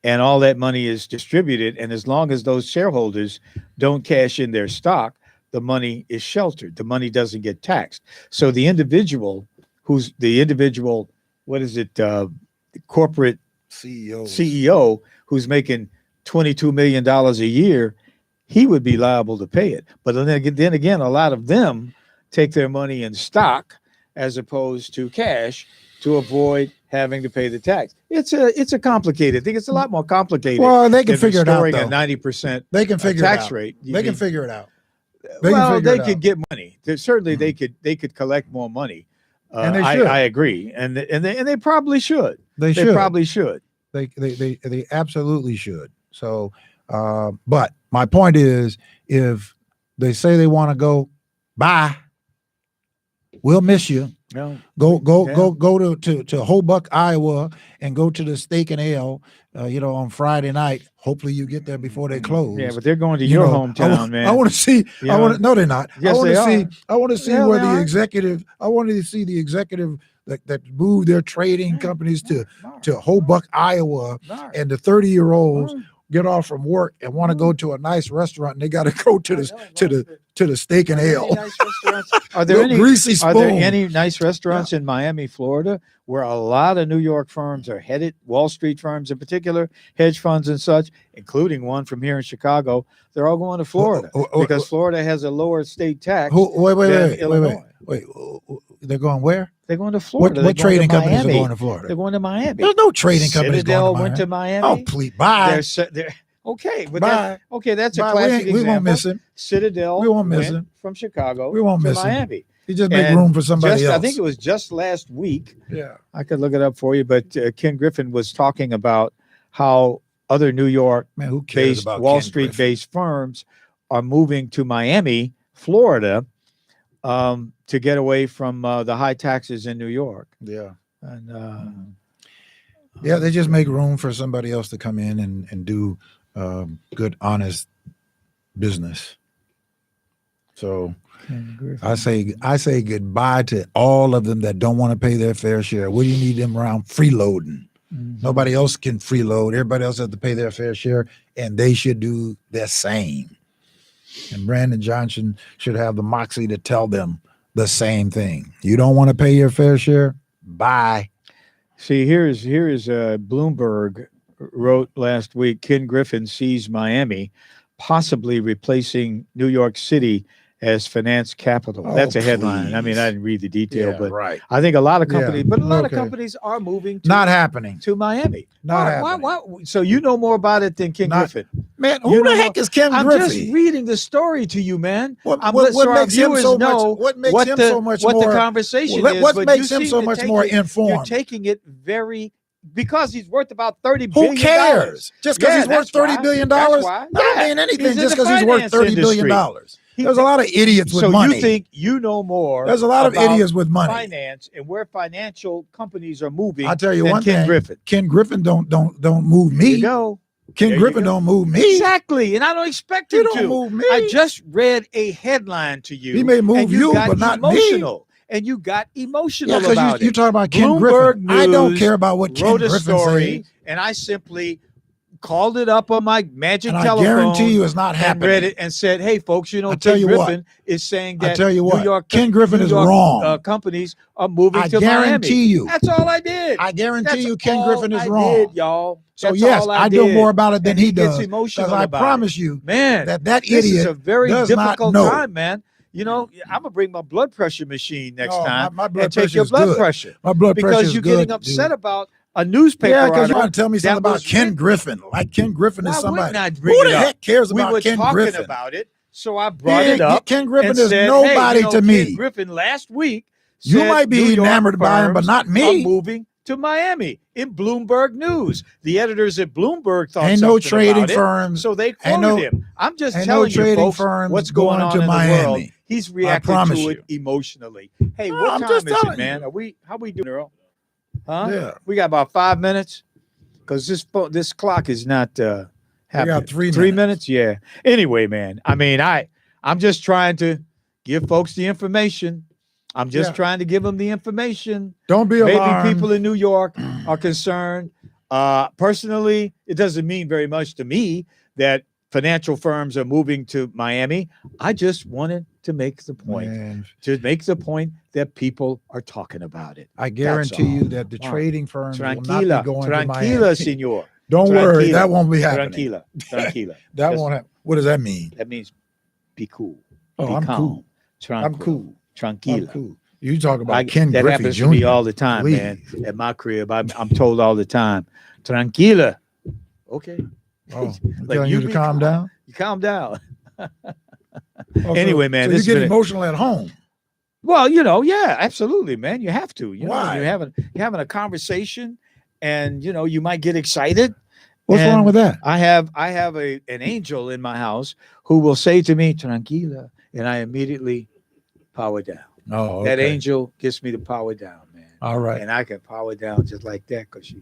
and all that money is distributed. And as long as those shareholders don't cash in their stock, the money is sheltered. The money doesn't get taxed. So the individual, corporate CEO who's making $22 million a year, he would be liable to pay it. But then again, a lot of them take their money in stock as opposed to cash to avoid having to pay the tax. It's a complicated thing. It's a lot more complicated. Well, they can than figure it out, restoring though. a 90% They can figure tax it out. rate. They can figure it out. They could get money. Certainly, they could collect more money. And they should. I agree, and they probably should. They probably should. They absolutely should. So, but my point is, if they say they want to go, bye. We'll miss you. No. Go to Hobuck, Iowa, and go to the Steak and Ale, on Friday night. Hopefully you get there before they close. Yeah, but they're going to your hometown, man. I want to see. No, they're not. Yes, I want to see Yeah, where they the are. executive. I wanted to see the executive that moved their trading companies to Hobuck, Iowa, and the 30-year-olds get off from work and want to go to a nice restaurant, and they got to go to the Steak and Ale. Are there any greasy spoon? Are there any nice restaurants in Miami, Florida, where a lot of New York firms are headed? Wall Street firms, in particular, hedge funds and such, including one from here in Chicago. They're all going to Florida because Florida has a lower state tax. Wait. They're going where? They're going to Florida. What trading companies are going to Florida? They're going to Miami. There's no trading companies Citadel going to Miami. went to Miami. Oh, please, bye. Okay, but Bye. That's a Bye. classic example. We won't miss him. Citadel We won't miss went him. from Chicago We won't to miss him. Miami. You just make And room for somebody else. I think it was just last week. Yeah. I could look it up for you, but Ken Griffin was talking about how other New York Man, who cares about Wall Ken Street Griffin? based firms are moving to Miami, Florida, to get away from the high taxes in New York. Yeah. And Yeah, they just make room for somebody else to come in and do good, honest business. So Ken Griffin. I say goodbye to all of them that don't want to pay their fair share. What do you need them around? Freeloading. Mhm. Nobody else can freeload. Everybody else has to pay their fair share, and they should do the same. And Brandon Johnson should have the moxie to tell them the same thing. You don't want to pay your fair share? Bye. See, here is Bloomberg wrote last week, Ken Griffin sees Miami possibly replacing New York City as finance capital. Oh, That's a headline. I mean, please. I didn't read the detail, but right. I think a lot of companies, Yeah, but a lot of okay. companies are moving Not happening. to Miami. Not Why- happening. why- so you know more about it than Ken Not- Griffin. Man, You who the know heck is Ken I'm Griffin? just reading the story to you, man. What I'm makes our him viewers so know much? What makes what him the, so much what more? the conversation What is. but makes you him seem so to much take more it- You're informed? taking it very because he's worth about $30 Who billion. cares? Just because Yeah, he's worth that's why. $30 billion? That's why. That don't Yeah. mean anything He's in just the because he's worth finance $30 billion. industry. There's a lot of idiots with So money. you think you know more? There's a lot of about idiots with money. finance and where financial companies are moving. I'll tell you than one Ken thing. Griffin. Ken Griffin don't move There you me. go. Ken There you Griffin go. don't move me. Exactly, and I don't expect He him don't to. move me. I just read a headline to you. He may move and you, got but not me. emotional. And you got emotional Yeah, about because you it. talk about Ken Bloomberg Griffin. I don't News care about what Ken wrote a Griffin story, says. and I simply called it up on my magic And I telephone. guarantee you it's not and happening. read it and said, "Hey, folks, I Ken tell you what. Griffin is saying I that tell you what. New York Ken Griffin New is York, wrong. Companies are moving I to guarantee Miami." you. That's all I did. I guarantee That's you Ken all Griffin is I wrong. did, y'all. So That's yes, all I do did. more about it than And he gets does. emotional Because I about promise it. you Man, that this is idiot a very does not difficult know. time, man. You know, I'm gonna bring my blood pressure machine next No, time my blood and take pressure your is blood good. pressure My blood pressure because is you're good, getting upset dude. about a newspaper Yeah, because article. you want to tell me that something about was Ken written. Griffin. Like Ken Griffin is Why somebody. wouldn't I bring Who it the up? heck cares We about were Ken talking Griffin? about it, so I brought Yeah, it up. Ken Griffin and is said, nobody hey, you know, to me. Ken Griffin last week. You said might be New York enamored by him, but firms not are me. moving to Miami in Bloomberg News. The editors at Bloomberg thought Ain't no something trading about it, firms. so they Ain't quoted no- him. I'm just ain't no telling you, trading folks, firms what's going going on to in the world. Miami. He's reacting promise to you. it emotionally. Hey, No, what I'm time just is it, telling man? How we doing, Earl? Huh? Yeah. We got about 5 minutes because this clock is not happening. got 3 3 minutes. minutes. Yeah. Anyway, man. I mean, I'm just trying to give folks the information. I'm just Yeah. trying to give them the information. Don't be Maybe alarmed. people in New York are concerned. Personally, it doesn't mean very much to me that financial firms are moving to Miami. I just wanted to make the point. Man, To make the point that people are talking about it. I guarantee all. you that the All right. trading firms will not Tranquila, be going to Miami. tranquila, senor. Don't worry, Tranquila. that won't be happening. Tranquila. That Just- won't happen. What does that mean? That means be cool. Oh, be I'm calm, cool. Tranquil, I'm cool. Tranquila. I'm cool. You talk about Ken that Griffey happens Jr. to me all the time, Please. man. At my crib, I'm told all the time, tranquila. Okay. Oh, Like, telling you to be calm down. You calm down. Oh, Anyway, man, so this you has get been emotional at home. Well, yeah, absolutely, man. You have to. You know, Why? you're having a conversation, and you might get excited. What's And wrong with that? I have an angel in my house who will say to me, tranquila, and I immediately power down. Oh, okay. That angel gets me to power down, man. All right. And I can power down just like that because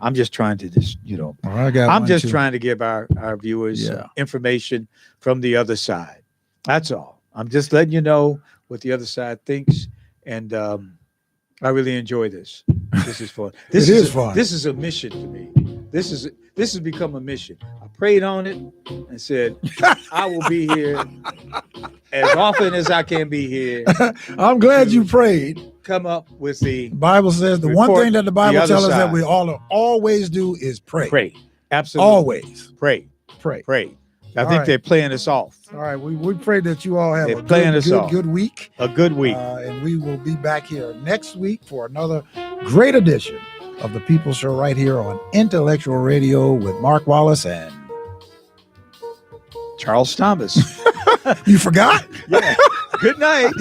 I'm just trying to just, Well, I got I'm one just too. trying to give our viewers Yeah. information from the other side. That's all. I'm just letting you know what the other side thinks. And I really enjoy this. This is fun. This It is fun. This is a mission to me. This has become a mission. I prayed on it and said, I will be here as often as I can be here. I'm glad you prayed. Come up with the The Bible says the one Report thing that the the Bible other tells us that side. we all always do is pray. pray. Absolutely. Always Pray. pray. I All think right. they're playing us off. All right. We pray that you all have They're a playing us off. good week. A good week. And we will be back here next week for another great edition of the People Show right here on Intellectual Radio with Mark Wallace and Charles Thomas. you forgot? Yeah. Good night.